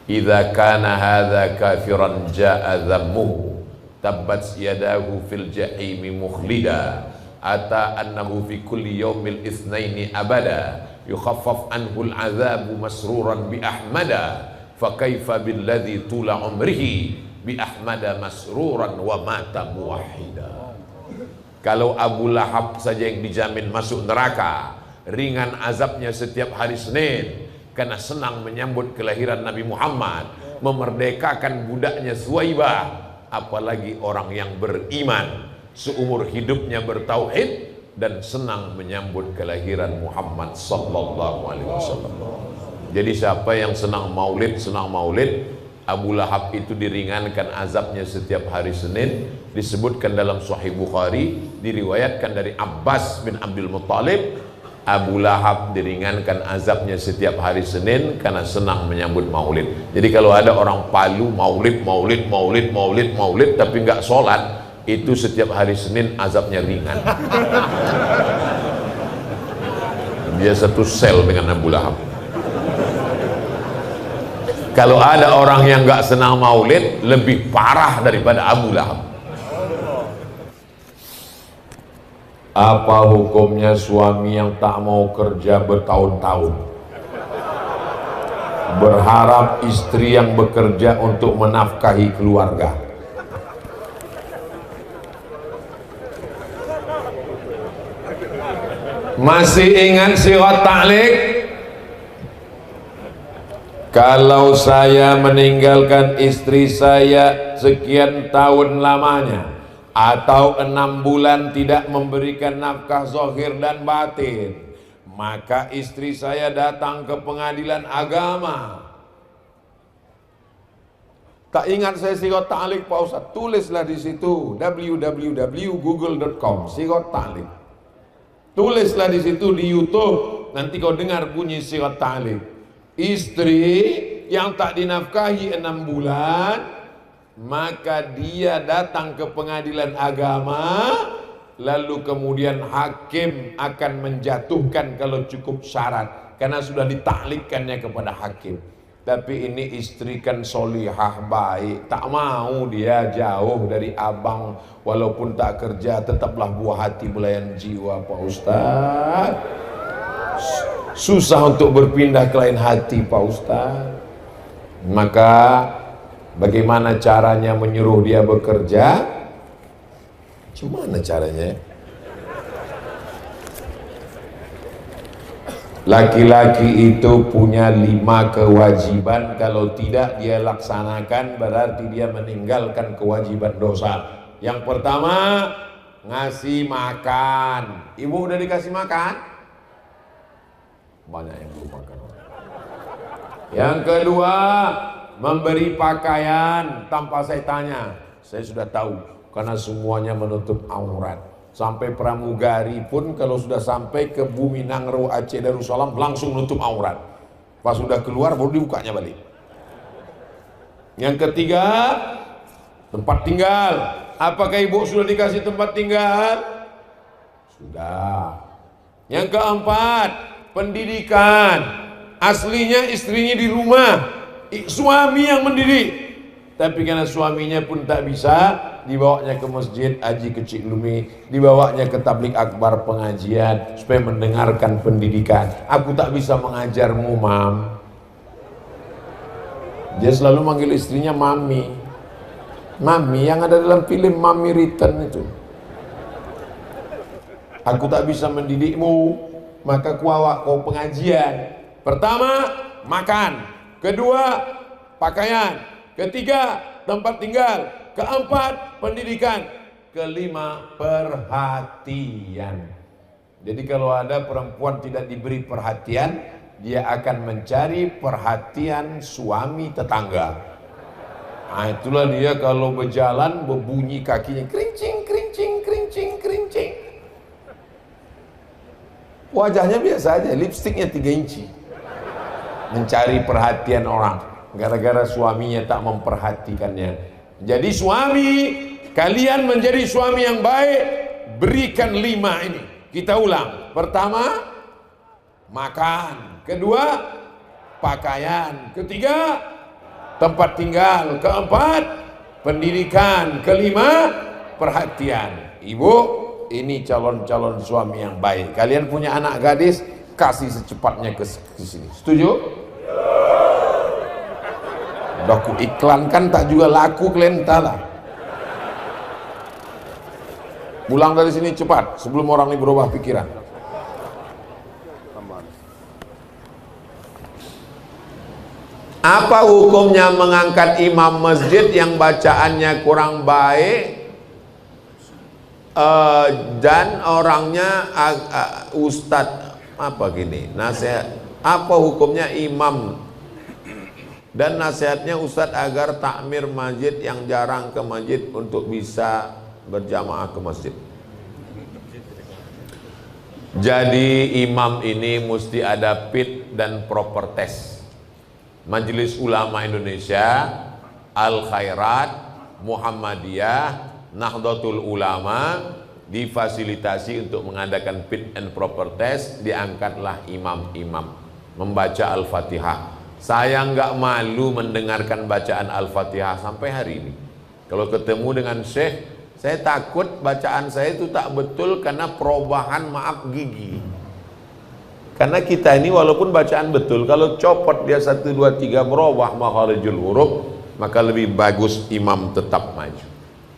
idza kana hadza kafiran jaa dhammuhu tabbat yadahu fil jahimi mukhlida ata annahu fi kulli yaumil itsnaini abada yukhaffaf anhu al-'adzabu masruran bi ahmada fa kaifa billadzi tula umrihi bi ahmada masruran wa mata muwahhida. Kalau Abu Lahab saja yang dijamin masuk neraka, ringan azabnya setiap hari Senin karena senang menyambut kelahiran Nabi Muhammad, memerdekakan budaknya Suwaibah, apalagi orang yang beriman seumur hidupnya bertauhid dan senang menyambut kelahiran Muhammad sallallahu alaihi wasallam. Jadi siapa yang senang maulid, Abu Lahab itu diringankan azabnya setiap hari Senin. Disebutkan dalam Sahih Bukhari, diriwayatkan dari Abbas bin Abdul Muttalib, Abu Lahab diringankan azabnya setiap hari Senin karena senang menyambut maulid. Jadi kalau ada orang Palu maulid tapi nggak sholat, itu setiap hari Senin azabnya ringan. Dia satu sel dengan Abu Lahab. Kalau ada orang yang nggak senang maulid, lebih parah daripada Abu Lahab. Apa hukumnya suami yang tak mau kerja bertahun-tahun, berharap istri yang bekerja untuk menafkahi keluarga? Masih ingat sirat ta'liq? Kalau saya meninggalkan istri saya sekian tahun lamanya, atau 6 bulan tidak memberikan nafkah zahir dan batin, maka istri saya datang ke pengadilan agama. Tak ingat saya sirat ta'liq Pak Ustaz? Tulislah di situ www.google.com sirat ta'liq. Tulislah di situ di YouTube, nanti kau dengar bunyi sirat ta'liq. Istri yang tak dinafkahi 6 bulan, maka dia datang ke pengadilan agama, lalu kemudian hakim akan menjatuhkan kalau cukup syarat, karena sudah ditaklikkannya kepada hakim. Tapi ini istri kan solihah baik, tak mau dia jauh dari abang, walaupun tak kerja tetaplah buah hati belayan jiwa Pak Ustaz. Susah untuk berpindah ke lain hati Pak Ustaz. Maka bagaimana caranya menyuruh dia bekerja? Gimana caranya? Laki-laki itu punya 5 kewajiban, kalau tidak dia laksanakan berarti dia meninggalkan kewajiban dosa. Yang pertama, ngasih makan. Ibu udah dikasih makan? Banyak yang belum makan. Yang kedua, memberi pakaian tanpa saya tanya. Saya sudah tahu karena semuanya menutup aurat. Sampai pramugari pun kalau sudah sampai ke Bumi Nangro Aceh Darussalam langsung menutup aurat. Pas sudah keluar baru dibukanya balik. Yang ketiga, tempat tinggal. Apakah ibu sudah dikasih tempat tinggal? Sudah. Yang keempat, pendidikan. Aslinya istrinya di rumah, suami yang mendidik, tapi karena suaminya pun tak bisa, dibawanya ke masjid Haji Kecik Lumi, dibawanya ke tablik akbar pengajian supaya mendengarkan pendidikan. Aku tak bisa mengajarmu, Mam. Dia selalu manggil istrinya Mami. Mami yang ada dalam film Mami Return itu. Aku tak bisa mendidikmu, maka kuawak kau pengajian. Pertama, makan. Kedua, pakaian. Ketiga, tempat tinggal. keempat pendidikan, kelima perhatian. Jadi kalau ada perempuan tidak diberi perhatian, dia akan mencari perhatian suami tetangga. Nah, itulah dia kalau berjalan berbunyi kakinya kerincing, kerincing, kerincing, kerincing. Wajahnya biasa aja, lipstiknya 3 inci. Mencari perhatian orang gara-gara suaminya tak memperhatikannya. Jadi suami, kalian menjadi suami yang baik, berikan 5 ini. Kita ulang. Pertama, makan. Kedua, pakaian. Ketiga, tempat tinggal. Keempat, pendidikan. Kelima, perhatian. Ibu, ini calon-calon suami yang baik. Kalian punya anak gadis, kasih secepatnya ke sini. Setuju? Udah ku iklankan tak juga laku, kalian entahlah. Pulang dari sini cepat sebelum orang ini berubah pikiran. Apa hukumnya mengangkat imam masjid yang bacaannya kurang baik dan orangnya ustadz apa gini nasihat? Apa hukumnya imam dan nasihatnya ustadz agar takmir masjid yang jarang ke masjid untuk bisa berjamaah ke masjid? Jadi imam ini mesti ada fit dan proper test. Majelis Ulama Indonesia, Al Khairat, Muhammadiyah, Nahdlatul Ulama difasilitasi untuk mengadakan fit and proper test. Diangkatlah imam-imam membaca Al-Fatihah. Saya nggak malu mendengarkan bacaan Al-Fatihah sampai hari ini. Kalau ketemu dengan Syekh, saya takut bacaan saya itu tak betul karena perubahan maaf gigi. Karena kita ini walaupun bacaan betul, kalau copot dia 1, 2, 3 merubah makharijul huruf, maka lebih bagus imam tetap maju.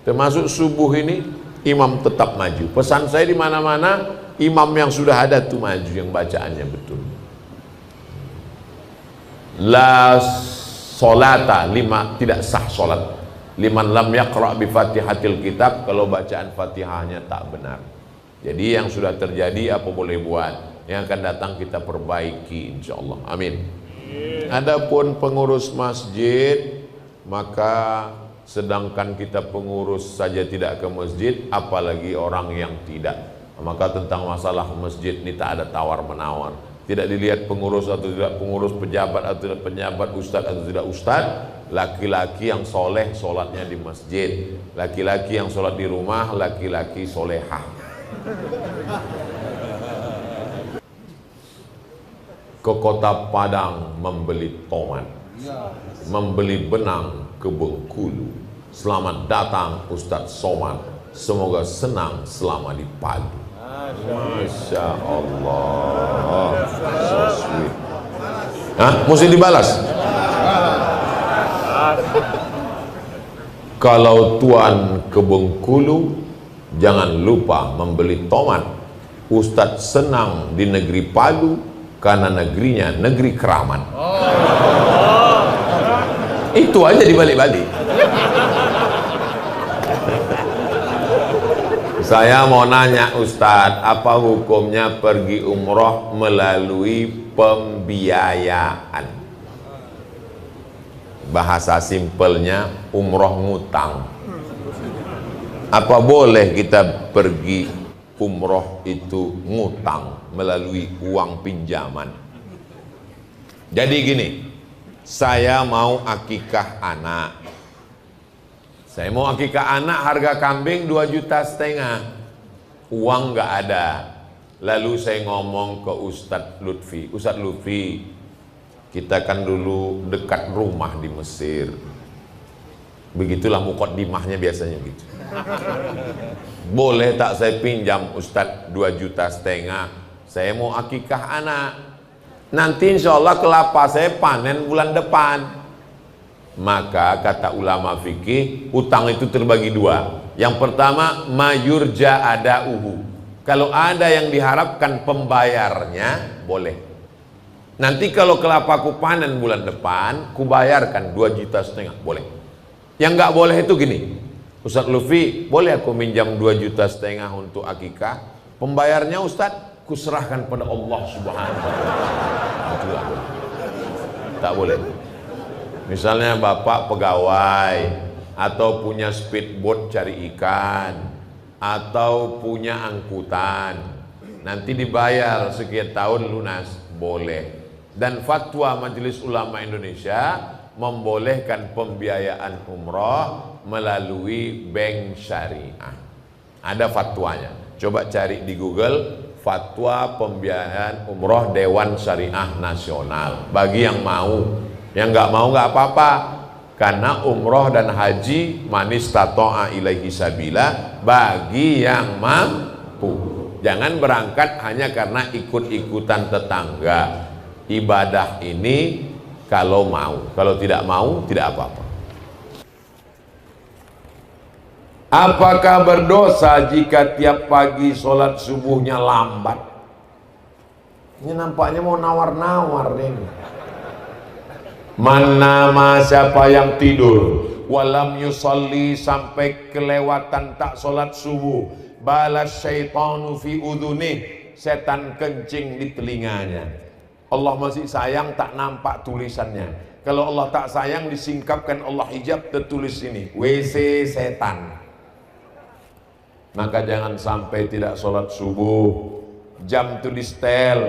Termasuk subuh ini, imam tetap maju. Pesan saya di mana-mana, imam yang sudah ada tuh maju, yang bacaannya betul. La solata, 5 tidak sah solat. Liman lam yaqra' bi fatihatil kitab, kalau bacaan fatihahnya tak benar. Jadi yang sudah terjadi apa boleh buat, yang akan datang kita perbaiki insyaallah. Amin. Adapun pengurus masjid, maka sedangkan kita pengurus saja tidak ke masjid, apalagi orang yang tidak. Maka tentang masalah masjid ini tak ada tawar menawar. Tidak dilihat pengurus atau tidak pengurus, pejabat atau tidak pejabat, ustadz atau tidak ustadz. Laki-laki yang soleh sholatnya di masjid, laki-laki yang sholat di rumah, laki-laki solehah. Ke kota Padang membeli tomat, membeli benang ke Bengkulu. Selamat datang Ustadz Somad, semoga senang selama di Palu. Masya Allah, so sweet. Hah? Mesti dibalas? Kalau tuan ke Bengkulu, jangan lupa membeli tomat. Ustadz senang di negeri Palu karena negerinya negeri keramat. Itu aja dibalik-balik. Saya mau nanya Ustadz, apa hukumnya pergi umroh melalui pembiayaan? Bahasa simpelnya umroh ngutang. Apa boleh kita pergi umroh itu ngutang melalui uang pinjaman? Jadi gini, saya mau akikah anak. Saya mau akikah anak, harga kambing 2,5 juta. Uang nggak ada. Lalu saya ngomong ke Ustadz Lutfi, Ustadz Lutfi, kita kan dulu dekat rumah di Mesir. Begitulah muqaddimahnya biasanya gitu. Boleh tak saya pinjam Ustadz 2,5 juta? Saya mau akikah anak. Nanti insya Allah kelapa saya panen bulan depan. Maka kata ulama fikih, utang itu terbagi 2. Yang pertama, mayurja ada uhu. Kalau ada yang diharapkan pembayarnya, boleh. Nanti kalau kelapa ku panen bulan depan, ku bayarkan 2,5 juta, boleh. Yang nggak boleh itu gini, Ustadz Lufi, boleh aku minjam 2,5 juta untuk akikah? Pembayarnya Ustadz, kuserahkan pada Allah Subhanahu wa Ta'ala. Tak boleh. Misalnya bapak pegawai, atau punya speedboat cari ikan, atau punya angkutan, nanti dibayar sekian tahun lunas, boleh. Dan fatwa Majelis Ulama Indonesia membolehkan pembiayaan umroh melalui bank syariah. Ada fatwanya, coba cari di Google, fatwa pembiayaan umroh Dewan Syariah Nasional. Bagi yang mau, yang nggak mau nggak apa-apa, karena umroh dan haji manis tato'a ilaihi sabila bagi yang mampu. Jangan berangkat hanya karena ikut-ikutan tetangga. Ibadah ini kalau mau, kalau tidak mau tidak apa-apa. Apakah berdosa jika tiap pagi sholat subuhnya lambat? Ini nampaknya mau nawar-nawar nih. Mana siapa yang tidur walam yusalli sampai kelewatan tak sholat subuh, balas syaitanu fi udhunih, setan kencing di telinganya. Allah masih sayang, tak nampak tulisannya. Kalau Allah tak sayang, disingkapkan Allah hijab, tertulis ini WC setan. Maka jangan sampai tidak sholat subuh. Jam itu di setel.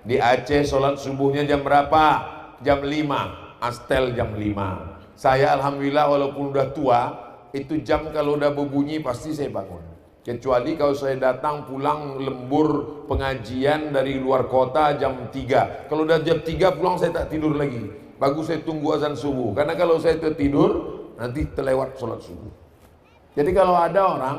Di Aceh sholat subuhnya jam berapa? Jam 5. Astel jam 5. Saya alhamdulillah walaupun udah tua, itu jam kalau udah berbunyi pasti saya bangun. Kecuali kalau saya datang pulang lembur pengajian dari luar kota jam 3. Kalau udah jam 3 pulang saya tak tidur lagi. Bagus saya tunggu azan subuh. Karena kalau saya tertidur nanti terlewat sholat subuh. Jadi kalau ada orang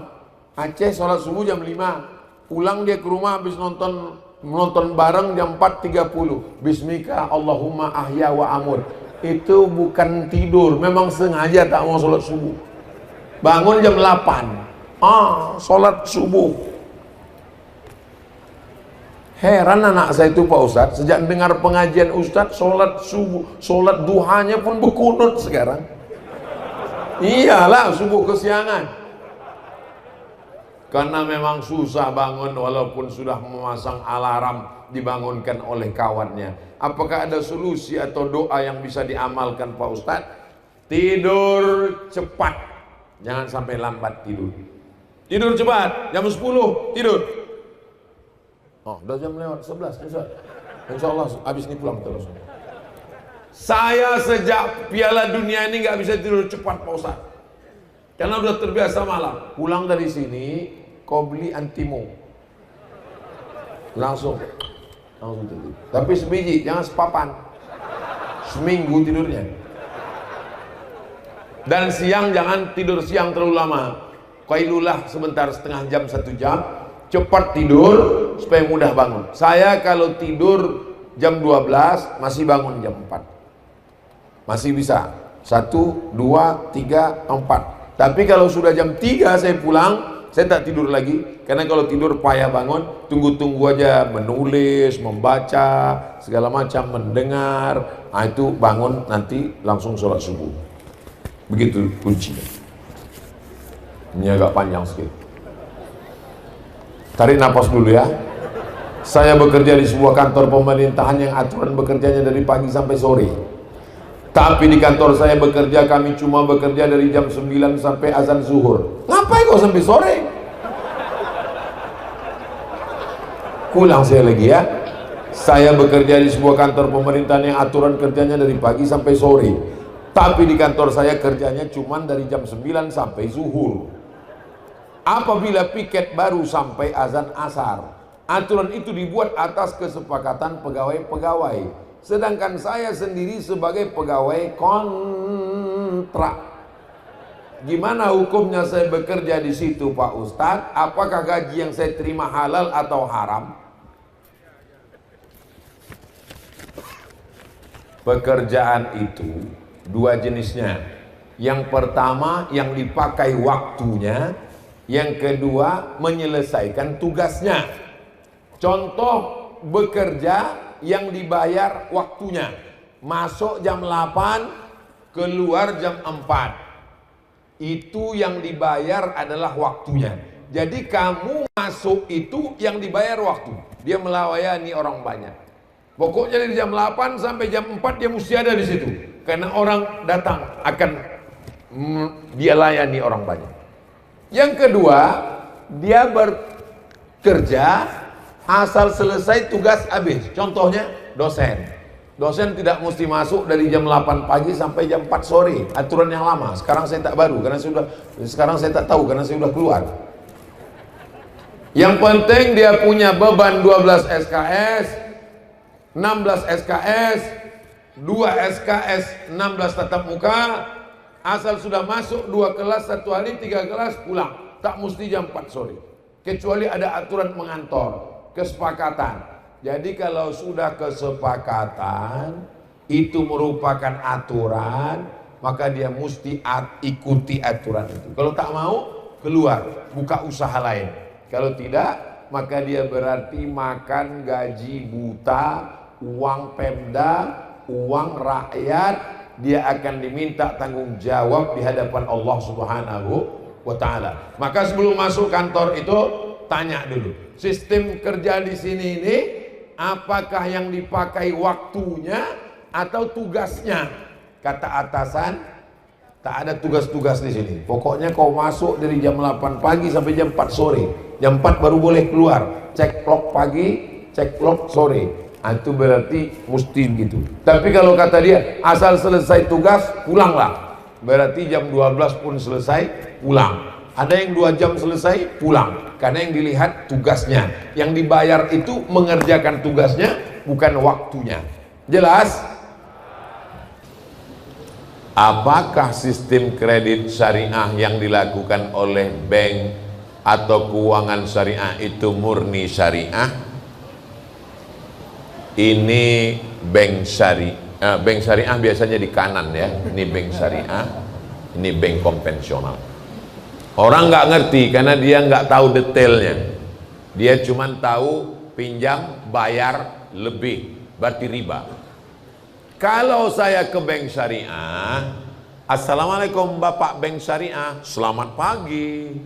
Aceh sholat subuh jam 5, pulang dia ke rumah habis nonton bareng jam 4.30. Bismika Allahumma ahya wa amut. Itu bukan tidur, memang sengaja tak mau sholat subuh. Bangun jam 8. Sholat subuh. Heran anak saya itu Pak Ustadz, sejak dengar pengajian Ustadz sholat subuh, sholat duhanya pun berkunut sekarang. Iyalah subuh kesiangan. Karena memang susah bangun walaupun sudah memasang alarm dibangunkan oleh kawannya. Apakah ada solusi atau doa yang bisa diamalkan Pak Ustadz? Tidur cepat, jangan sampai lambat tidur. Tidur cepat, jam 10 tidur. Udah jam lewat 11, insya Allah habis ini pulang terus. Saya sejak Piala Dunia ini nggak bisa tidur cepat Pak Ustadz, karena udah terbiasa malam. Pulang dari sini, kau beli antimo, langsung tidur. Tapi sebiji, jangan sepapan. Seminggu tidurnya. Dan siang jangan tidur siang terlalu lama. Qailulah sebentar, setengah jam, 1 jam. Cepat tidur supaya mudah bangun. Saya kalau tidur jam 12 masih bangun jam 4. Masih bisa. 1, 2, 3, 4. Tapi kalau sudah jam 3 saya pulang, saya tak tidur lagi. Karena kalau tidur payah bangun, tunggu-tunggu aja menulis, membaca, segala macam, mendengar. Itu bangun nanti langsung sholat subuh. Begitu kuncinya. Ini agak panjang sedikit. Tarik napas dulu ya. Saya bekerja di sebuah kantor pemerintahan yang aturan bekerjanya dari pagi sampai sore. Tapi di kantor saya bekerja, kami cuma bekerja dari jam 9 sampai azan zuhur. Ngapain kok sampai sore? Ulang saya lagi ya. Saya bekerja di sebuah kantor pemerintahan yang aturan kerjanya dari pagi sampai sore. Tapi di kantor saya kerjanya cuma dari jam 9 sampai zuhur. Apabila piket baru sampai azan asar. Aturan itu dibuat atas kesepakatan pegawai-pegawai. Sedangkan saya sendiri sebagai pegawai kontrak. Gimana hukumnya saya bekerja di situ Pak Ustadz? Apakah gaji yang saya terima halal atau haram? Pekerjaan itu dua jenisnya. Yang pertama yang dipakai waktunya, yang kedua menyelesaikan tugasnya. Contoh bekerja yang dibayar waktunya. Masuk jam 8, keluar jam 4. Itu yang dibayar adalah waktunya. Jadi kamu masuk itu yang dibayar waktu. Dia melayani orang banyak. Pokoknya dari jam 8 sampai jam 4 dia mesti ada di situ. Karena orang datang akan dia layani orang banyak. Yang kedua, dia bekerja asal selesai tugas habis. Contohnya dosen. Dosen tidak mesti masuk dari jam 8 pagi sampai jam 4 sore. Aturan yang lama. Sekarang saya tak baru karena sekarang saya tak tahu karena saya sudah keluar. Yang penting dia punya beban 12 SKS, 16 SKS, 2 SKS, 16 tatap muka. Asal sudah masuk 2 kelas 1 hari, 3 kelas pulang. Tak mesti jam 4 sore. Kecuali ada aturan mengantor, kesepakatan. Jadi kalau sudah kesepakatan itu merupakan aturan, maka dia mesti ikuti aturan itu. Kalau tak mau, keluar, buka usaha lain. Kalau tidak, maka dia berarti makan gaji buta, uang Pemda, uang rakyat. Dia akan diminta tanggung jawab di hadapan Allah Subhanahu wa Ta'ala. Maka sebelum masuk kantor itu tanya dulu, sistem kerja di sini ini apakah yang dipakai waktunya atau tugasnya? Kata atasan, tak ada tugas-tugas di sini. Pokoknya kau masuk dari jam 8 pagi sampai jam 4 sore. Jam 4 baru boleh keluar. Cek log pagi, cek log sore. Itu berarti mesti gitu. Tapi kalau kata dia asal selesai tugas pulanglah. Berarti jam 12 pun selesai pulang. Ada yang 2 jam selesai pulang. Karena yang dilihat tugasnya, yang dibayar itu mengerjakan tugasnya, bukan waktunya. Jelas? Apakah sistem kredit syariah yang dilakukan oleh bank atau keuangan syariah itu murni syariah? Ini bank syariah. Bank syariah biasanya di kanan ya. Ini bank syariah, ini bank konvensional. Orang nggak ngerti karena dia nggak tahu detailnya. Dia cuma tahu pinjam bayar lebih, berarti riba. Kalau saya ke bank syariah, assalamualaikum Bapak bank syariah, selamat pagi.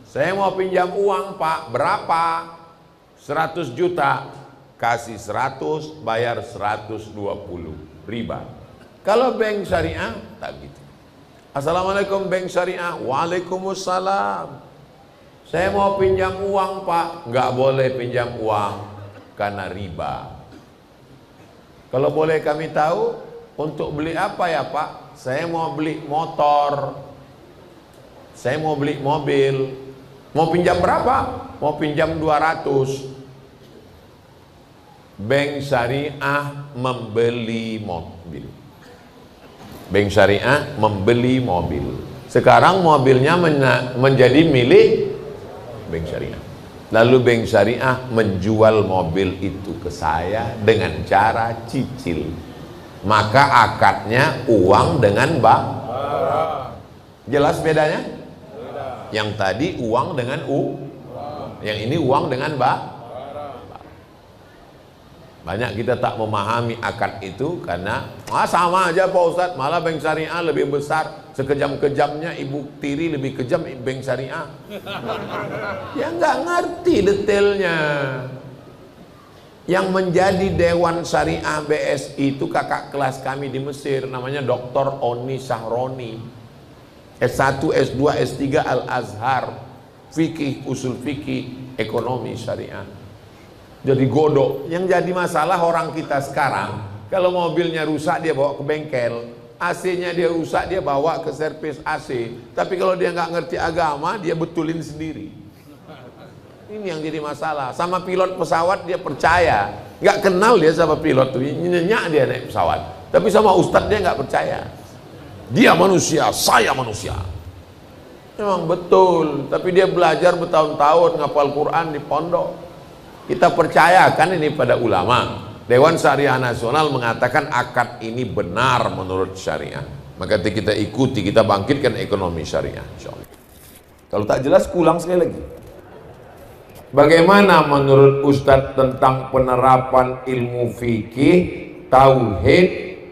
Saya mau pinjam uang Pak, berapa? 100 juta, kasih 100, bayar 120, riba. Kalau bank syariah tak gitu. Assalamualaikum bank syariah. Waalaikumsalam. Saya mau pinjam uang Pak. Nggak boleh pinjam uang karena riba. Kalau boleh kami tahu untuk beli apa ya Pak? Saya mau beli motor, saya mau beli mobil. Mau pinjam berapa? Mau pinjam 200. Bank syariah membeli mobil. Bank syariah membeli mobil. Sekarang mobilnya menjadi milik bank syariah. Lalu bank syariah menjual mobil itu ke saya dengan cara cicil. Maka akadnya uang dengan bank. Jelas bedanya? Yang tadi uang dengan yang ini uang dengan bank. Banyak kita tak memahami akad itu karena sama aja Pak Ustadz, malah bank syariah lebih besar, sekejam-kejamnya ibu tiri lebih kejam bank syariah. Ya nggak ngerti detailnya. Yang menjadi Dewan Syariah BSI itu kakak kelas kami di Mesir, namanya Dr. Oni Sahroni, S1, S2, S3 Al-Azhar, fikih, usul fikih, ekonomi syariah. Jadi godok. Yang jadi masalah orang kita sekarang, kalau mobilnya rusak dia bawa ke bengkel, AC-nya dia rusak dia bawa ke servis AC. Tapi kalau dia nggak ngerti agama, dia betulin sendiri. Ini yang jadi masalah. Sama pilot pesawat dia percaya, nggak kenal dia sama pilot tuh, nyenyak dia naik pesawat. Tapi sama ustadz dia nggak percaya. Dia manusia, saya manusia. Memang betul. Tapi dia belajar bertahun-tahun ngapal Quran di pondok. Kita percayakan ini pada ulama. Dewan Syariah Nasional mengatakan akad ini benar menurut syariah. Maka kita ikuti, kita bangkitkan ekonomi syariah. Kalau tak jelas, ulang sekali lagi. Bagaimana menurut Ustadz tentang penerapan ilmu fikih, tauhid,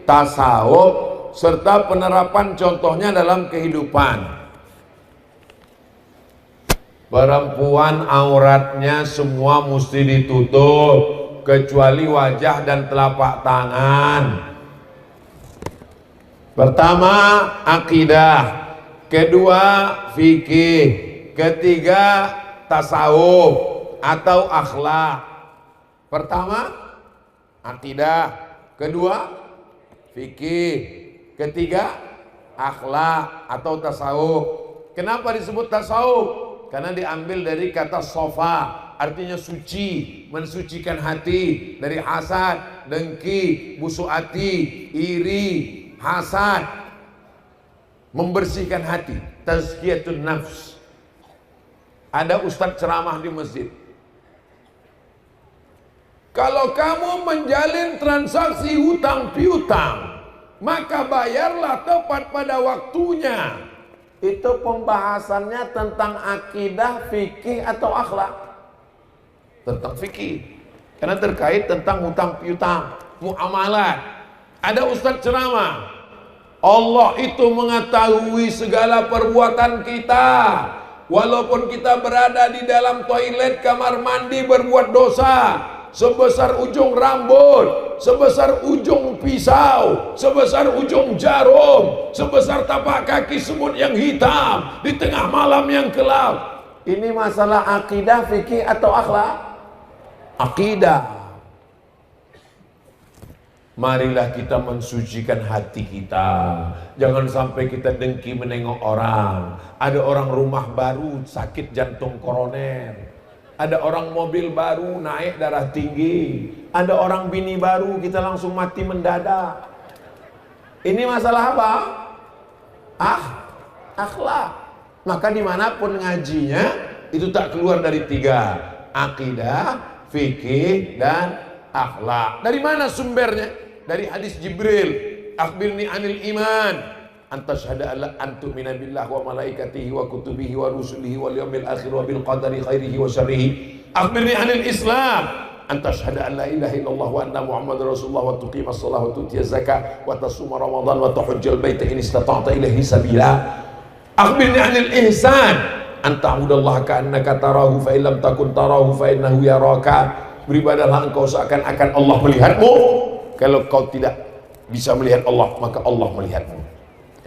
tasawuf serta penerapan contohnya dalam kehidupan. Perempuan auratnya semua mesti ditutup kecuali wajah dan telapak tangan. Pertama, akidah. Kedua, fikih. Ketiga, tasawuf atau akhlak. Pertama, akidah. Kedua, fikih. Ketiga, akhlak atau tasawuf. Kenapa disebut tasawuf? Karena diambil dari kata sofa, artinya suci, mensucikan hati dari hasad, dengki, busuk hati, iri, hasad, membersihkan hati, tazkiyatun nafs. Ada ustadz ceramah di masjid, kalau kamu menjalin transaksi hutang piutang, maka bayarlah tepat pada waktunya. Itu pembahasannya tentang akidah, fikih atau akhlak? Tentang fikih, karena terkait tentang hutang piutang, muamalat. Ada ustadz ceramah, Allah itu mengetahui segala perbuatan kita. Walaupun kita berada di dalam toilet, kamar mandi berbuat dosa, sebesar ujung rambut, sebesar ujung pisau, sebesar ujung jarum, sebesar tapak kaki semut yang hitam di tengah malam yang gelap. Ini masalah akidah, fikih atau akhlak? Akidah. Marilah kita mensucikan hati kita. Jangan sampai kita dengki menengok orang. Ada orang rumah baru sakit jantung koroner. Ada orang mobil baru naik darah tinggi. Ada orang bini baru kita langsung mati mendadak. Ini masalah apa? Akhlak. Maka dimanapun ngajinya itu tak keluar dari tiga: akidah, fikih, dan akhlak. Dari mana sumbernya? Dari hadis Jibril, akhbirni anil iman, antashhada alla antu'mina billah wa malaikatihi wa kutubihi wa rusulihi wal yawmil akhir wa bil qadari khairihi wa syarrihi. Akhbirni anil islam, antashhada an la ilaha illallah wa anna muhammadar rasulullah wa tuqimas shalah wa tutiyaz zakah wa tasuma ramadan wa tahujjal baita in istata'ta ilaihi sabila. Akhbirni anil ihsan, anta'budallaha ka'annaka tarahu fa illam takun tarahu fa innahu yaraka. Beribadahlah engkau seakan-akan Allah melihatmu. Kalau kau tidak bisa melihat Allah, maka Allah melihatmu.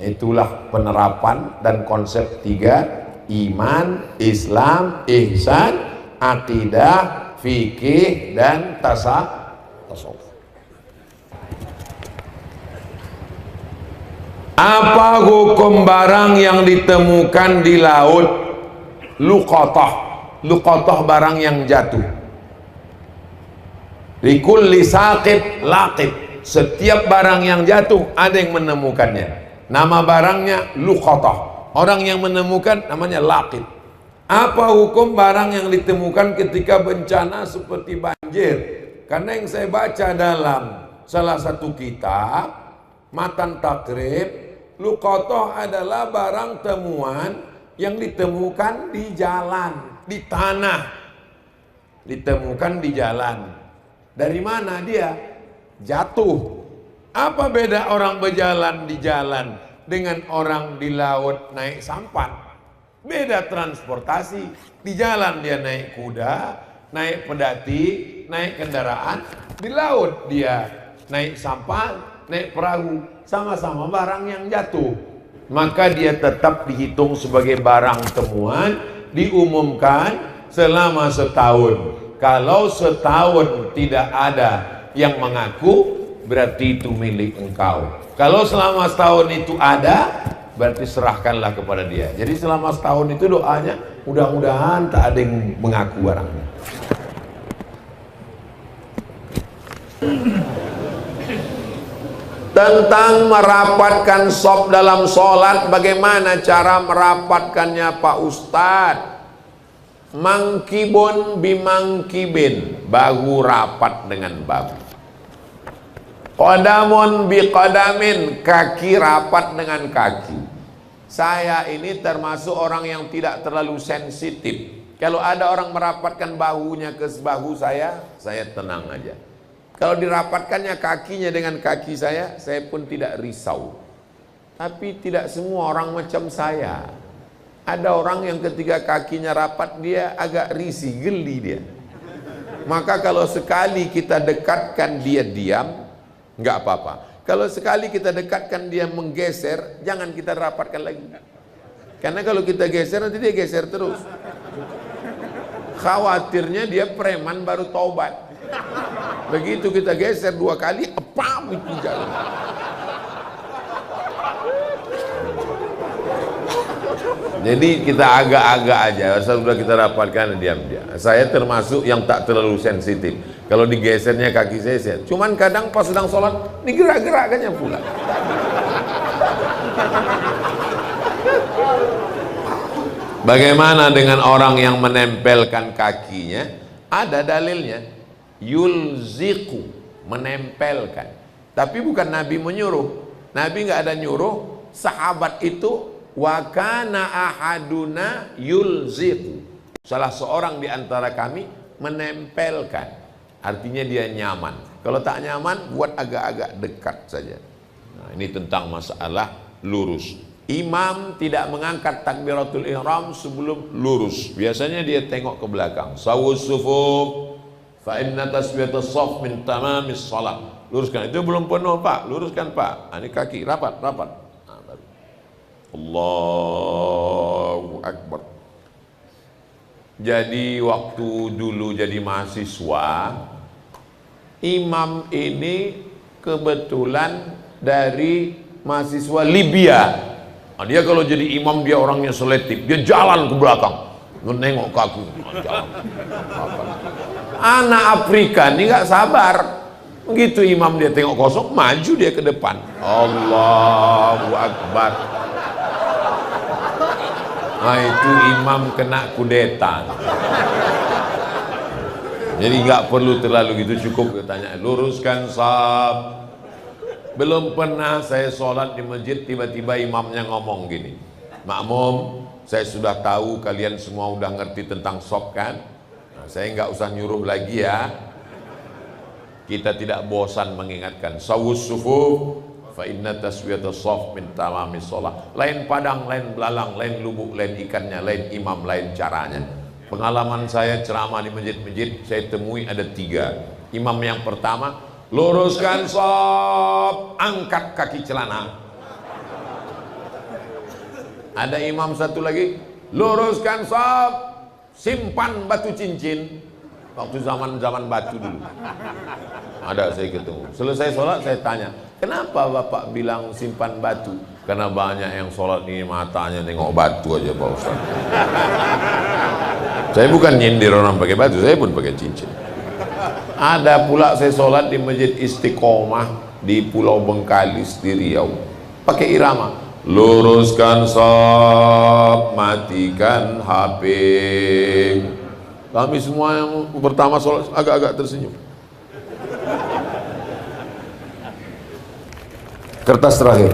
Itulah penerapan dan konsep tiga: iman, Islam, ihsan, akidah, fikih, dan tasawuf. Apa hukum barang yang ditemukan di laut? Luqatah. Luqatah barang yang jatuh. Likulli saqit laqit. Setiap barang yang jatuh ada yang menemukannya. Nama barangnya luqatah. Orang yang menemukan namanya laqit. Apa hukum barang yang ditemukan ketika bencana seperti banjir? Karena yang saya baca dalam salah satu kitab Matan Takrib, luqatah adalah barang temuan yang ditemukan di jalan, di tanah. Ditemukan di jalan. Dari mana dia? Jatuh. Apa beda orang berjalan di jalan dengan orang di laut naik sampan? Beda transportasi. Di jalan dia naik kuda, naik pedati, naik kendaraan. Di laut dia naik sampan, naik perahu. Sama-sama barang yang jatuh. Maka dia tetap dihitung sebagai barang temuan, diumumkan selama setahun. Kalau setahun tidak ada yang mengaku, berarti itu milik engkau. Kalau selama setahun itu ada, berarti serahkanlah kepada dia. Jadi selama setahun itu doanya, mudah-mudahan tak ada yang mengaku barangnya. Tentang merapatkan shop dalam sholat, bagaimana cara merapatkannya Pak Ustadz? Mangkibun bimangkibin, bahu rapat dengan bahu. Qadamun biqadamin, kaki rapat dengan kaki. Saya ini termasuk orang yang tidak terlalu sensitif. Kalau ada orang merapatkan bahunya ke bahu saya tenang aja. Kalau dirapatkannya kakinya dengan kaki saya pun tidak risau. Tapi tidak semua orang macam saya. Ada orang yang ketika kakinya rapat dia agak risih, geli dia. Maka kalau sekali kita dekatkan dia diam, nggak apa-apa. Kalau sekali kita dekatkan dia menggeser, jangan kita rapatkan lagi. Karena kalau kita geser nanti dia geser terus. Khawatirnya dia preman baru taubat. Begitu kita geser 2 kali, epam itu jalan. Jadi kita agak-agak aja, sudah kita rapatkan diam-diam. Saya termasuk yang tak terlalu sensitif. Kalau digesernya kaki saya, cuman kadang pas sedang sholat digerak-gerakkannya pula. Bagaimana dengan orang yang menempelkan kakinya? Ada dalilnya, yulziku, menempelkan. Tapi bukan Nabi menyuruh. Nabi nggak ada nyuruh. Sahabat itu wa kana ahaduna yulziku, salah seorang di antara kami menempelkan, artinya dia nyaman. Kalau tak nyaman buat agak-agak dekat saja. Nah, ini tentang masalah lurus. Imam tidak mengangkat takbiratul ihram sebelum lurus. Biasanya dia tengok ke belakang. Sawus sufuf fa inna tasbiyatus shaf min tamamis shalah. Luruskan, itu belum penuh Pak, luruskan Pak. Ini kaki rapat. Allahu Akbar. Jadi waktu dulu jadi mahasiswa, imam ini kebetulan dari mahasiswa Libya. Nah, dia kalau jadi imam dia orangnya selektif, dia jalan ke belakang, menengok kaki. Anak Afrika ini nggak sabar. Begitu imam dia tengok kosong, maju dia ke depan. Allahu Akbar. Nah, itu imam kena kudeta. Jadi nggak perlu terlalu gitu, cukup katanya luruskan shaf. Belum pernah saya sholat di masjid tiba-tiba imamnya ngomong gini, makmum, saya sudah tahu kalian semua udah ngerti tentang shaf kan? Nah, saya nggak usah nyuruh lagi ya. Kita tidak bosan mengingatkan. Sawus sufuf fa inna taswiyatus shaf min tamamis shalah. Lain padang, lain belalang, lain lubuk, lain ikannya, lain imam, lain caranya. Pengalaman saya ceramah di masjid-masjid, saya temui ada 3. Imam yang pertama, luruskan shaf, angkat kaki celana. Ada imam satu lagi, luruskan shaf, simpan batu cincin. Waktu zaman batu dulu. Ada saya ketemu. Selesai sholat saya tanya, kenapa Bapak bilang simpan batu? Karena banyak yang sholat ini matanya nengok batu aja Pak Ustaz. Saya bukan nyindir orang pakai batu, saya pun pakai cincin. Ada pula saya sholat di Masjid Istiqomah di Pulau Bengkalis di Riau, pakai irama, luruskan shaf, matikan HP. Kami semua yang pertama sholat agak-agak tersenyum. Kertas terakhir.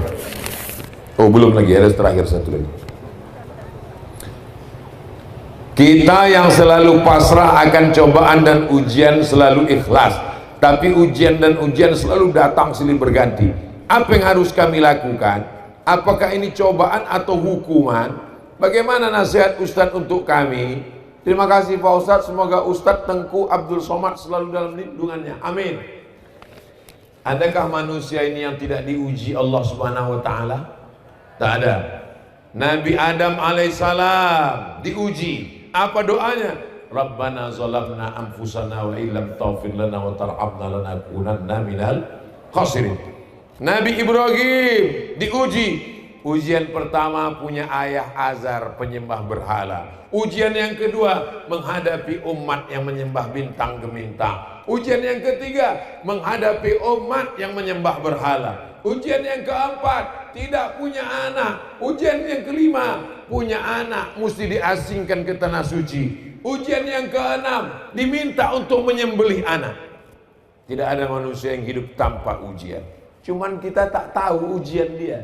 Oh belum lagi, ada terakhir satu lagi. Kita yang selalu pasrah akan cobaan dan ujian selalu ikhlas, tapi ujian dan ujian selalu datang silih berganti. Apa yang harus kami lakukan? Apakah ini cobaan atau hukuman? Bagaimana nasihat Ustadz untuk kami? Terima kasih Pak Ustadz, semoga Ustadz Tengku Abdul Somad selalu dalam lindungannya. Amin. Adakah manusia ini yang tidak diuji Allah Subhanahu wa Ta'ala? Tak ada. Nabi Adam alaihissalam diuji. Apa doanya? Rabbana zalamna anfusana wa illam taghfir lana wa tarhamna lanakunanna minal khasirin. Nabi Ibrahim diuji. Ujian pertama punya ayah Azar penyembah berhala. Ujian yang kedua menghadapi umat yang menyembah bintang gemintang. Ujian yang ketiga menghadapi umat yang menyembah berhala. Ujian yang keempat tidak punya anak. Ujian yang kelima punya anak mesti diasingkan ke tanah suci. Ujian yang keenam diminta untuk menyembelih anak. Tidak ada manusia yang hidup tanpa ujian. Cuman kita tak tahu ujian dia.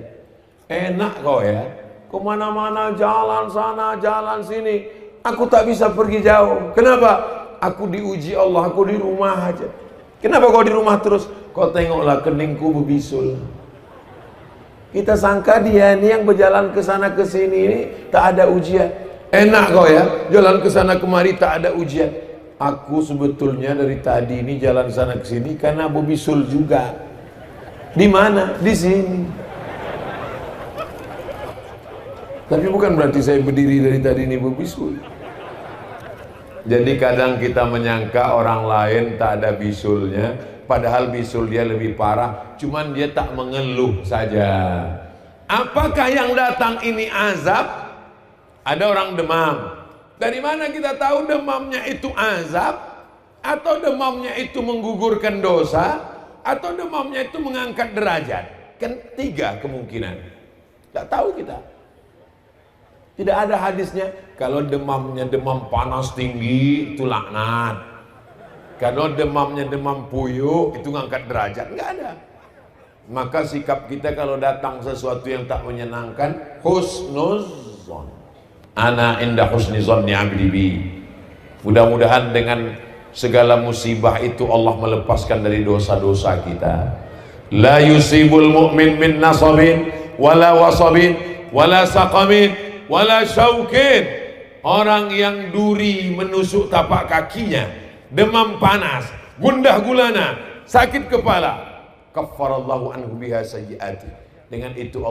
Enak kau ya, kemana-mana jalan sana jalan sini, aku tak bisa pergi jauh. Kenapa? Aku diuji Allah, aku di rumah aja. Kenapa kau di rumah terus? Kau tengoklah keningku berbisul. Kita sangka dia ini yang berjalan ke sana ke sini ini tak ada ujian. Enak kau ya, jalan ke sana kemari tak ada ujian. Aku sebetulnya dari tadi ini jalan sana ke sini karena Abu Bisul juga. Di mana? Di sini. Tapi bukan berarti saya berdiri dari tadi ini Abu Bisul. Jadi kadang kita menyangka orang lain tak ada bisulnya, padahal bisul dia lebih parah, cuman dia tak mengeluh saja. Apakah yang datang ini azab? Ada orang demam. Dari mana kita tahu demamnya itu azab? Atau demamnya itu menggugurkan dosa? Atau demamnya itu mengangkat derajat? Kan 3 kemungkinan. Tak tahu kita. Tidak ada hadisnya. Kalau demamnya demam panas tinggi itu laknat. Kalau demamnya demam puyuh itu ngangkat derajat. Enggak ada. Maka sikap kita kalau datang sesuatu yang tak menyenangkan, husnuzon. Ana inda husni zonni abdi bi. Mudah-mudahan dengan segala musibah itu Allah melepaskan dari dosa-dosa kita. La yusibul mu'min min nasabin wala wasabin wala saqamin wala syaukin. Orang yang duri menusuk tapak kakinya, demam panas, gundah gulana, sakit kepala, kaffarallahu anhu biha sayyiati. Dengan itu Allah